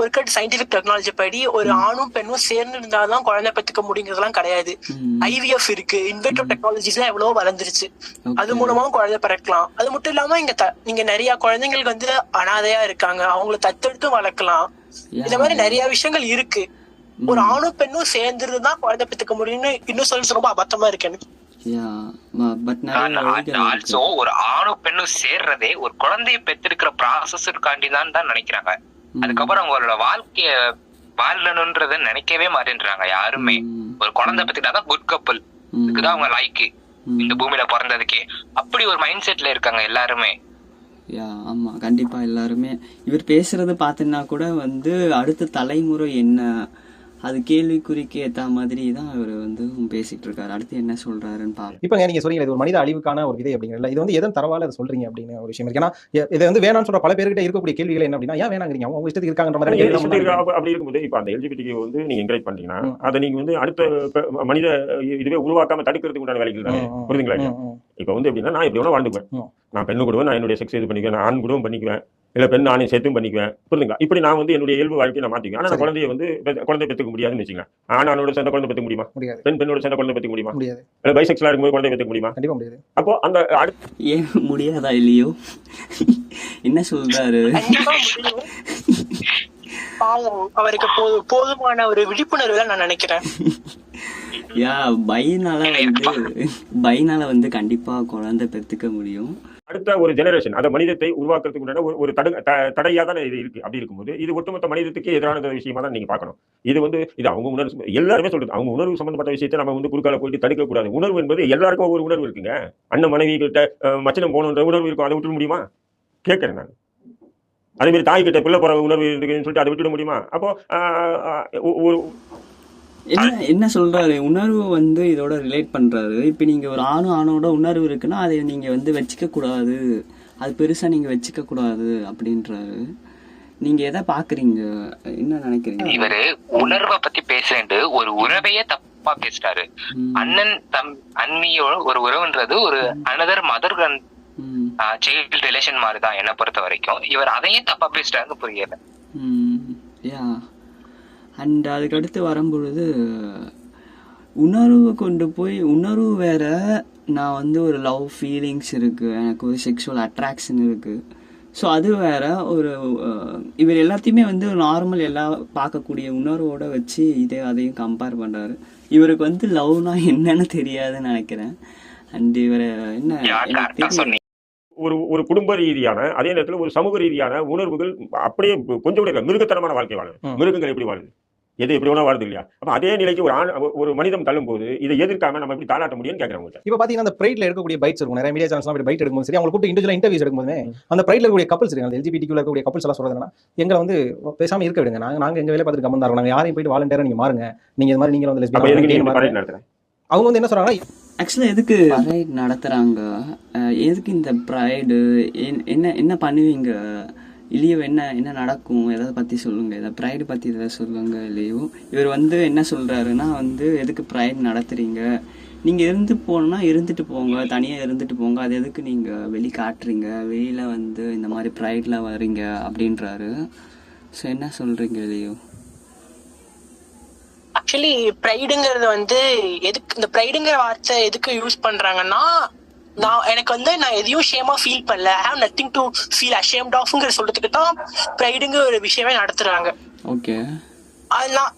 இருக்க சயின்டிபிக் டெக்னாலஜி படி ஒரு ஆணும் பெண்ணும் சேர்ந்து இருந்தாதான் குழந்தை பெற்றுக்க முடியுங்கிறதுலாம் கிடையாது. IVF இருக்கு, இன்வெர்டிவ் டெக்னாலஜிஸ் எல்லாம் எவ்வளவோ வளர்ந்துருச்சு. அது மூலமாவும் குழந்தை பிறக்கலாம். அது மட்டும் இல்லாம இங்க நிறைய குழந்தைங்களுக்கு வந்து அனாதையா இருக்காங்க, அவங்கள தத்தெடுத்து வளர்க்கலாம். இந்த மாதிரி நிறைய விஷயங்கள் இருக்கு. ஒரு ஆணும் பெண்ணும் சேர்ந்துருந்துதான் குழந்தை பெற்றுக்க முடியும்னு இன்னும் சொல்றது ரொம்ப அபத்தமா இருக்கு எனக்கு. ஆல்சோ ஒரு ஆணும் பெண்ணும் சேர்றதே ஒரு குழந்தைய பெற்றிருக்கிற ப்ராசஸ்க்காண்டி தான் நினைக்கிறாங்க. அதுக்கப்புறம் அவங்களோட வாழ்க்கைய வாழணும்ன்றத நினைக்கவே மாட்டேன்றாங்க யாருமே. ஒரு குழந்தை பெற்றுக்கிட்டாதான் குட் கப்பல், இதுக்குதான் அவங்க லாய்க்கு இந்த பூமியில பிறந்ததுக்கே. அப்படி ஒரு மைண்ட் செட்ல இருக்காங்க எல்லாருமே. ஆமா, கண்டிப்பா எல்லாருமே. இவர் பேசுறது பாத்தீங்கன்னா கூட வந்து அடுத்த தலைமுறை என்ன, அது கேள்விக்குறிக்கு ஏற்ற மாதிரி தான் அவர் வந்து பேசிட்டு இருக்காரு. அடுத்து என்ன சொல்றாருன்னு பாருங்க. இப்போ நீங்க சொல்றீங்க இது ஒரு மனித அழிவுக்கான ஒரு விதை அப்படிங்கிறதுல இது வந்து எதன் தரவால அதை சொல்றீங்க அப்படின்னு ஒரு விஷயம் இருக்கு. ஏன்னா இதை வந்து வேணாம்னு சொல்ற பல பேர்கிட்ட இருக்கக்கூடிய கேள்விகள் என்ன அப்படின்னா, ஏன் வேணாங்கிறீங்க, அவங்க இஷ்டத்துக்கு இருக்காங்கன்ற மாதிரி அப்படி இருக்கும்போது இப்போ அந்த LGBTQ வந்து நீங்க என்கரேஜ் பண்ணீங்கன்னா அதை நீங்க வந்து அடுத்த மனித இதுவே உருவாக்காம தடுக்கிறதுக்கு உண்டான வேலைகள் தானே, புரியுதுங்களா? இப்போ வந்து எப்படின்னா, நான் எப்படி வேணா வாழ்ந்துக்குவேன், நான் பெண்ணு கூடவும் நான் என்னுடைய செக்ஸ் இது பண்ணிக்குவேன், நான் ஆண் கூடவும் பண்ணிக்குவேன், இல்ல பெண் நானே சேர்த்தும் பண்ணிக்குவேன், புரியுதுங்களா? இப்படி நான் வந்து என்னுடைய இயல்பு வாழ்க்கையை நான் மாத்திக்குவேன். ஆனா குழந்தைய வந்து குழந்தை பெற்றுக்க முடியாதுன்னு வச்சுக்கோங்க. ஆணோட சேர்ந்த குழந்தை பெற்றுக்க முடியுமா? பெண்ணோட சேர்ந்த குழந்தை பெற்றுக்க முடியுமா? இல்ல பைசெக்சுவலா இருக்கும்போது குழந்தை பெற்றுக்க முடியுமா? கண்டிப்பா முடியாது. அப்போ அந்த ஏன் முடியாதா இல்லையோ? என்ன சொல்றாரு? அவருக்கு போதுமான ஒரு விழிப்புணர்வு நான் நினைக்கிறேன். பைனால வந்து கண்டிப்பா குழந்தை பெற்றுக்க முடியும். அடுத்த ஒரு ஜெனரேஷன் அந்த மனிதத்தை உருவாக்குறதுக்கு ஒரு தடையா தான் இது இருக்கு. அப்படி இருக்கும்போது இது ஒட்டுமொத்த மனிதத்துக்கு எதிரான விஷயமா தான் நீங்க பார்க்கணும். இது வந்து இது அவங்க உணர்வு, எல்லாருமே சொல்றது அவங்க உணர்வு சம்பந்தப்பட்ட விஷயத்தை நம்ம வந்து குறுக்கால போயிட்டு தடுக்க கூடாது. உணர்வு என்பது எல்லாருக்கும் ஒவ்வொரு உணர்வு இருக்குங்க. அண்ணன் மனைவி கிட்ட மச்சனம் போகணுன்ற உணர்வு இருக்கும், அதை விட்டுட முடியுமா? கேட்கறேன் நான். அதே மாதிரி தாய் கிட்ட பிள்ளை போற உணர்வு இருக்குன்னு சொல்லிட்டு அதை விட்டுட முடியுமா? அப்போ ஒரு என்ன சொல்றாரு, உணர்வு வந்து இதோட ரிலேட் பண்றாரு. இப்ப நீங்க ஒரு ஆணோட உணர்வு இருக்குன்னா அதை நீங்க வந்து வச்சுக்க கூடாது, அது பெருசா நீங்க வச்சுக்க கூடாது அப்படின்றாரு. நீங்க எதை பாக்குறீங்க, என்ன நினைக்கிறீங்க? இவரு உணர்வை பத்தி பேசுறேன், ஒரு உறவையே தப்பா பேசுறாரு. அண்ணன் அண்ணியோட ஒரு உறவுன்றது ஒரு அனதர் மதர் சைல்டு ரிலேஷன் மாதிரிதான் என்ன பொறுத்த வரைக்கும். இவர் அதையும் தப்பா பேசுறாரு, புரியல. அண்ட் அதுக்கடுத்து வரும்பொழுது உணர்வு கொண்டு போய் உணர்வு வேற, நான் வந்து ஒரு லவ் ஃபீலிங்ஸ் இருக்கு, எனக்கு ஒரு செக்ஷுவல் அட்ராக்ஷன் இருக்கு, ஸோ அது வேற. ஒரு இவர் எல்லாத்தையுமே வந்து நார்மல் எல்லாம் பார்க்கக்கூடிய உணர்வோட வச்சு அதையும் கம்பேர் பண்றாரு. இவருக்கு வந்து லவ்னா என்னன்னு தெரியாதுன்னு நினைக்கிறேன். அண்ட் இவர் என்ன ஒரு குடும்ப ரீதியான அதே நேரத்தில் ஒரு சமூக ரீதியான உணர்வுகள் அப்படியே கொஞ்சம் கூட மிருகத்தனமான வாழ்க்கை வாழும். மிருகங்கள் எப்படி வாழுது, எது எப்படி வேணா வாழுது இல்லையா? அப்ப அதே நிலைக்கு ஒரு மனிதம் தள்ளும் போது இதை எதிர்க்காம நம்ம எப்படி தாளாட்ட முடியும்னு கேட்கறவங்க. இப்ப பாத்தீங்கன்னா அந்த பிரைட்ல எடுக்கக்கூடிய பைட்ஸ் இருக்கும், நிறைய மீடியா சேனல்ஸ்லாம் பைட் எடுக்கும்போது சரி, அவங்க கூப்பிட்டு இண்டிவிஜுவல் இன்டர்வியூஸ் எடுக்கும்போது அந்த பிரைட்ல இருக்கக்கூடிய கப்பல்ஸ் இருக்காங்க, அந்த LGBTQ இருக்கக்கூடிய கப்பல்ஸ் எல்லாம் சொல்றதுன்னா, எங்களை வந்து பேசாம இருக்க விடுங்க, நாங்க எங்க வேலை பார்த்துட்டு கம்மன் தான், நாங்க யாரையும் போயிட்டு வாலண்டியரா நீங்க மாறுங்க, நீங்க இந்த மாதிரி நீங்க வந்து அவங்க வந்து என்ன சொல்றாங்கன்னா, ஆக்சுவலா எதுக்கு ப்ரைட் நடத்துறாங்க, எதுக்கு இந்த ப்ரைடு, என்ன பண்ணுவீங்க இல்லையோ, என்ன நடக்கும், எதை பத்தி சொல்லுங்க, இதை ப்ரைடு பத்தி எதாவது சொல்லுங்க இல்லையோ. இவர் வந்து என்ன சொல்றாருன்னா வந்து எதுக்கு ப்ரைடு நடத்துறீங்க, நீங்க இருந்து போனா இருந்துட்டு போங்க, தனியா இருந்துட்டு போங்க, அது எதுக்கு நீங்க வெளி காட்டுறீங்க, வெளியில வந்து இந்த மாதிரி ப்ரைட்ல வர்றீங்க அப்படின்றாரு. ஸோ என்ன சொல்றீங்க இல்லையோ? ஆக்சுவலி ப்ரைடுங்கிறது வந்து எதுக்கு, இந்த ப்ரைடுங்கிற வார்த்தை எதுக்கு யூஸ் பண்றாங்கன்னா, எனக்கு வந்து நான் எதையும் ஷேமா ஃபீல் பண்ணல, I have nothing to feel ashamed ஆஃப்ங்கிற சொல்றதுக்கு தான் ப்ரைடுங்கிற ஒரு விஷயமே நடத்துறாங்க. ஓகே, அதெல்லாம்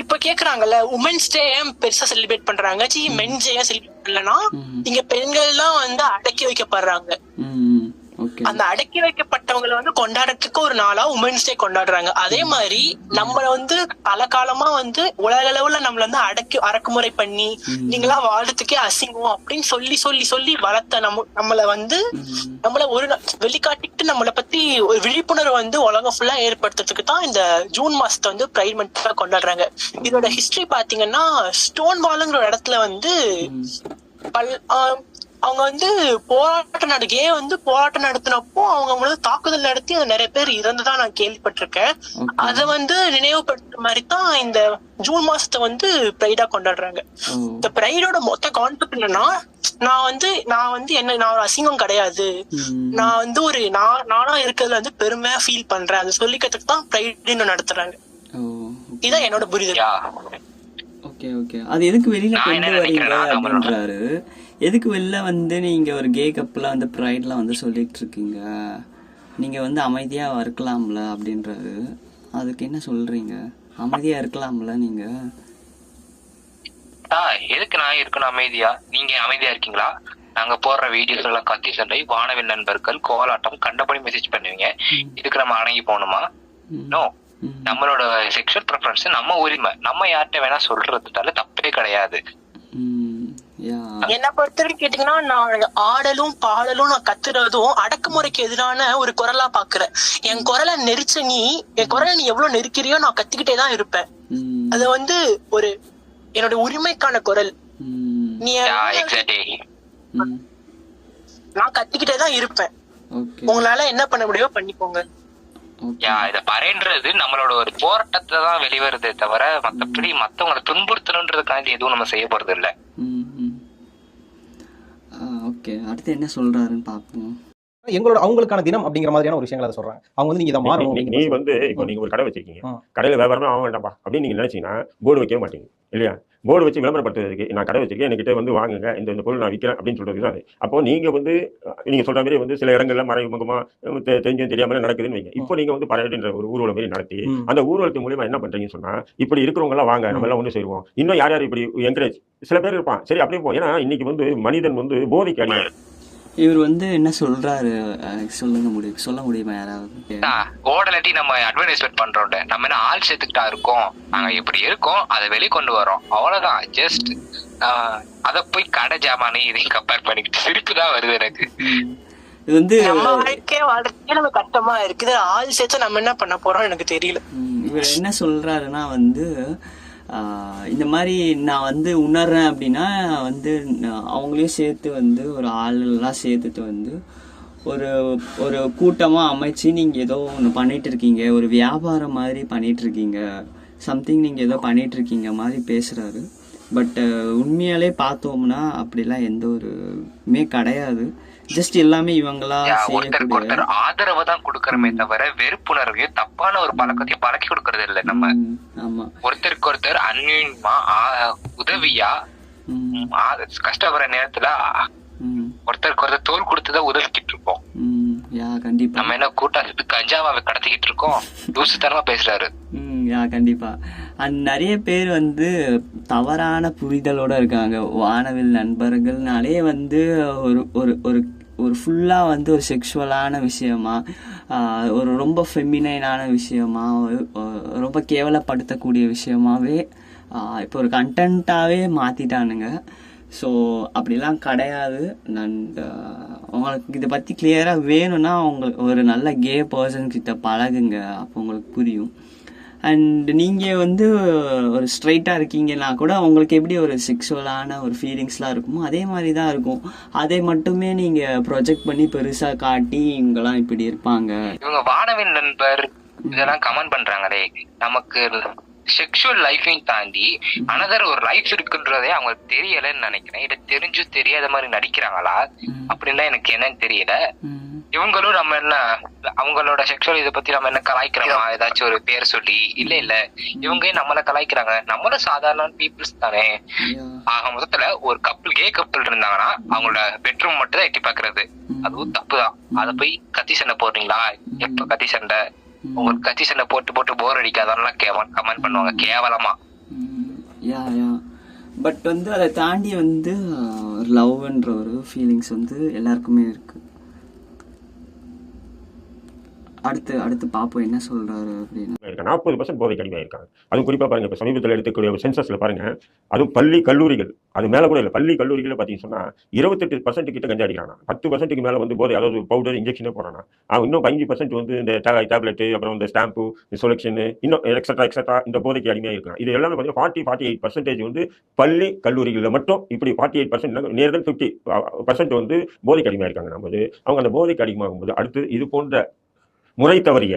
இப்ப கேக்குறாங்கல்ல, உமன்ஸ் டே ஏன் பெருசா செலிப்ரேட் பண்றாங்க, மென்ஸ் டே ஏன் செலிப்ரேட் பண்ணலன்னா, இங்க பெண்கள் எல்லாம் வந்து அடக்கி வைக்கப்படுறாங்க. அந்த அடக்கி வைக்கப்பட்டவங்களை வந்து கொண்டாடுறதுக்கு ஒரு நாளா உமன்ஸ் டே கொண்டாடுறாங்க. அதே மாதிரி நம்மள வந்து பல காலமா வந்து உலக அளவுல நம்மள வந்து அடக்குமுறை பண்ணி நீங்களா வாழ்றதுக்கே அசிங்கம் அப்படின்னு சொல்லி சொல்லி சொல்லி வளர்த்த நம்மள வந்து நம்மள ஒரு வெளிக்காட்டிட்டு நம்மளை பத்தி ஒரு விழிப்புணர்வு வந்து உலகம் ஃபுல்லா ஏற்படுத்துறதுக்கு தான் இந்த ஜூன் மாசத்தை வந்து பிரைட் மந்த் கொண்டாடுறாங்க. இதோட ஹிஸ்டரி பாத்தீங்கன்னா, ஸ்டோன் வால்ங்கிற இடத்துல வந்து அவங்க வந்து போராட்டம் நடத்தினப்போ அவங்க வந்து தாக்குதல் நடத்தி அது நிறைய பேர் இறந்துதான் நான் கேள்விப்பட்டிருக்கேன். அத வந்து நினைவுபடுத்துற மாதிரி தான் இந்த ஜூன் மாசத்தை வந்து பிரைடா கொண்டாடுறாங்க. இந்த பிரைடோட மொத்த கான்செப்ட் என்னன்னா, நான் ஒரு அசிங்கம் கிடையாது, நான் வந்து ஒரு நானா இருக்கிறதுல வந்து பெருமையா ஃபீல் பண்றேன், அதை சொல்லிக்கிறதுக்கு தான் பிரைட் நடத்துறாங்க. இதான் என்னோட புரிதல். Okay okay. அது எதுக்கு வெளியில கொண்டு வரீங்க அப்படின்றாரு. எதுக்கு வெளில வந்து நீங்க ஒரு கே கப்ல வந்து ப்ரைட்லாம் வந்து சொல்லிட்டு இருக்கீங்க, நீங்க வந்து அமைதியா இருக்கலாம்ல அப்படின்றாரு. அதுக்கு என்ன சொல்றீங்க? அமைதியா இருக்கலாம்ல நீங்க? எதுக்கு நான் இருக்கணும் அமைதியா? நீங்க அமைதியா இருக்கீங்களா? நாங்க போடுற வீடியோஸ் எல்லாம் கத்தி சண்டை, வானவில் நண்பர்கள், கோலாட்டம், கண்டபடி மெசேஜ் பண்ணுவீங்க. இதுக்கு நம்ம அடங்கி போகணுமா? நோ. நம்மளோட செக்ஷுவல் ப்ரிஃபரன்ஸ் நம்ம உரிமை, நம்ம யார்கிட்ட வேணா சொல்றதுனால தப்பே கிடையாது. என்ன பொறுத்த வரைக்கும் கேட்டீங்கன்னா, நான் ஆடலும் பாடலும் நான் கத்துறதும் அடக்குமுறைக்கு எதிரான ஒரு குரலா பாக்குறேன். என் குரலை நீ எவ்வளவு நெருக்கிறியோ நான் கத்திக்கிட்டே தான் இருப்பேன். அது வந்து ஒரு என்னோட உரிமைக்கான குரல். நீ நான் கத்திக்கிட்டே தான் இருப்பேன். உங்களால என்ன பண்ண முடியுமோ பண்ணிக்கோங்க. இத பறைன்றது நம்மளோட ஒரு போராட்டத்தை தான் வெளிவருதே தவிர மத்தபடி மத்தவங்களை துன்புறுத்தணுன்றதுக்காண்டி எதுவும் நம்ம செய்ய போறது இல்ல. ஓகே, அடுத்து என்ன சொல்றாருன்னு பாப்போம். அவங்களுக்கான தினம் அப்படிங்கிற மாதிரியான ஒரு விஷயங்களை சொல்றாங்க. அவங்க வந்து நீங்க இதை மாறணும். நீ வந்து இப்போ நீங்க ஒரு கடை வச்சிருக்கீங்க, கடையில வியாபாரமே ஆக வேண்டாம்பா அப்படின்னு நீங்க நினைச்சீங்கன்னா போர்டு வைக்கவே மாட்டீங்க இல்லையா? போர்டு வச்சு விளம்பரப்படுத்துறதுக்கு நான் கடை வச்சிருக்கேன், என்கிட்ட வந்து வாங்குங்க, இந்த பொருள் நான் விற்கிறேன் அப்படின்னு சொல்றது தான். அப்போ நீங்க வந்து நீங்க சொல்ற மாதிரி வந்து சில இடங்கள்ல மறைமுகமா தெரிஞ்சும் தெரியாம நடக்குதுன்னு வைங்க. இப்போ நீங்க வந்து பறையடின்ற ஒரு ஊர்வலம் மாதிரி நடத்தி அந்த ஊர்வலத்து மூலியமா என்ன பண்றீங்கன்னு சொன்னா, இப்படி இருக்கிறவங்க எல்லாம் வாங்க, நம்ம எல்லாம் ஒண்ணு சேருவோம். இன்னும் யார் இப்படி என்கரேஜ் சில பேர் இருப்பான், சரி அப்படியே போ. ஏன்னா இன்னைக்கு வந்து மனிதன் வந்து போதைக்கு அடிக்கிறார். இவர் வந்து என்ன சொல்றாரு சொல்ல முடியுமா யாராவது? ஓடலட்டி நம்ம அட்வர்டைஸ்மெண்ட் பண்றோம், நம்ம என்ன ஆள் சேர்த்துக்கிட்டா இருக்கோம், நாங்க எப்படி இருக்கோம் அதை வெளியே கொண்டு வரோம், அவ்வளவுதான். ஜஸ்ட் அத போய் கடை ஜாமானே இதை கம்பேர் பண்ணிக்கிட்டு சிரிப்பு தான் வருது எனக்கு. இது வந்து வாழ்க்கையே நம்ம கஷ்டமா இருக்குது, ஆள் சேர்த்து நம்ம என்ன பண்ண போறோம் எனக்கு தெரியல. இவர் என்ன சொல்றாருன்னா வந்து இந்த மாதிரி நான் வந்து உணர்றேன் அப்படின்னா வந்து அவங்களையும் சேர்த்து வந்து ஒரு ஆளெல்லாம் சேர்த்துட்டு வந்து ஒரு கூட்டமாக அமைச்சு நீங்கள் ஏதோ ஒன்று பண்ணிட்டு இருக்கீங்க, ஒரு வியாபாரம் மாதிரி பண்ணிட்டு இருக்கீங்க, சம்திங் நீங்கள் ஏதோ பண்ணிட்டு இருக்கீங்க மாதிரி பேசுகிறாரு. பட் உண்மையாலே பார்த்தோம்னா அப்படிலாம் எந்த ஒருமே கிடையாது. ஜஸ்ட் எல்லாமே இவங்களா ஒருத்தருக்கு ஆதரவை தான் கொடுக்கறமே தவிர வெறுப்புணர்வையும் தப்பான ஒரு பழக்கத்தையும் பழக்கி கொடுக்கறது இல்லை நம்ம. ஒருத்தருக்கு ஒருத்தர் அந்நியமா உதவியா கஷ்டப்படுற நேரத்துல ஒருத்தருக்கு ஒருத்தர் தோல் கொடுத்துதான் உதவிக்கிட்டு இருப்போம். நம்ம என்ன கூட்டாளி கஞ்சாவை கடத்திக்கிட்டு இருக்கோம், தூசுத்தனமா பேசுறாரு. கண்டிப்பா. நிறைய பேர் வந்து தவறான புரிதலோட இருக்காங்க. வானவில் நண்பர்கள்னாலே வந்து ஒரு ஃபுல்லாக வந்து ஒரு செக்ஷுவலான விஷயமா, ஒரு ரொம்ப ஃபெமினைனான விஷயமா, ரொம்ப கேவலப்படுத்தக்கூடிய விஷயமாவே இப்போ ஒரு கண்டென்ட்டாகவே மாற்றிட்டானுங்க. ஸோ அப்படிலாம் கிடையாது. உங்களுக்கு இதை பற்றி கிளியராக வேணும்னா உங்களுக்கு ஒரு நல்ல கே பர்சன் கிட்ட பழகுங்க, அப்போ உங்களுக்கு புரியும். அண்ட் நீங்கள் வந்து ஒரு ஸ்ட்ரைட்டாக இருக்கீங்கன்னா கூட உங்களுக்கு எப்படி ஒரு செக்ஷுவலான ஒரு ஃபீலிங்ஸ்லாம் இருக்குமோ அதே மாதிரி தான் இருக்கும். அதை மட்டுமே நீங்கள் ப்ரொஜெக்ட் பண்ணி பெருசாக காட்டி இவங்கெல்லாம் இப்படி இருப்பாங்க. இவங்க வானவின் நண்பர் இதெல்லாம் கமெண்ட் பண்றாங்களே, நமக்கு செக்ஷுவல் லைஃபையும் தாண்டி அனதர் ஒரு லைஃப் இருக்குன்றதே அவங்களுக்கு தெரியலன்னு நினைக்கிறேன். இதை தெரிஞ்சு தெரியாத மாதிரி நடிக்கிறாங்களா அப்படின்னா எனக்கு என்னன்னு தெரியல. இவங்களும் நம்ம என்ன அவங்களோட செக்ஷுவல் இதை பத்தி நம்ம என்ன கலாய்க்கிறோமா ஏதாச்சும் ஒரு பேர் சொல்லி? இல்ல இவங்க நம்மள கலாய்க்கிறாங்க, நம்மளும் சாதாரண பீப்புள்ஸ் தானே. ஆக மொத்தத்துல ஒரு கப்பிள் கே கப்பிள் இருந்தாங்கன்னா அவங்களோட பெட்ரூம் மட்டும் தான் எட்டி பாக்குறது, அதுவும் தப்புதான். அதை போய் கத்தி சண்டை போடுறீங்களா? எப்ப கத்தி சண்டை? உங்களுக்கு கத்தி சண்டை போட்டு போட்டு போர் அடிக்காதான் கமெண்ட் பண்ணுவாங்க கேவலமா. பட் வந்து அதை தாண்டி வந்து லவ்ன்ற ஒரு ஃபீலிங்ஸ் வந்து எல்லாருக்குமே இருக்கு. அடுத்து பாப்போம் என்ன சொல்றாரு அப்படின்னு. 40% போதைக்கு அடிமையாயிருக்காங்க. அதுவும் குறிப்பா பாருங்க, இப்ப சமீபத்தில் எடுத்துக்கூடிய சென்சஸ்ல பாருங்க, அதுவும் பள்ளி கல்லூரிகள், அது மேல கூட இல்ல, பள்ளி கல்லூரிகளை பாத்தீங்கன்னு சொன்னா 28% கிட்ட கஞ்சா அடிக்கிறாங்க. 10% மேல வந்து போதை, அதாவது பவுடர் இன்ஜெக்ஷனே போறானா. இன்னும் 5% வந்து இந்த டேப்லெட், அப்புறம் இந்த ஸ்டாம்பு, சொலக்ஷன், இன்னும் எக்ஸட்ரா இந்த போதைக்கு அடிமையா இருக்காங்க. இது எல்லாமே பாத்தீங்கன்னா 48% வந்து பள்ளி கல்லூரிகளில் மட்டும் இப்படி 48% நேர் தென் 50% வந்து போதைக்கு அடிமையா இருக்காங்க. அவங்க அந்த போதைக்கு அடிமையாகும் போது அடுத்து இது போன்ற முறை தவறிய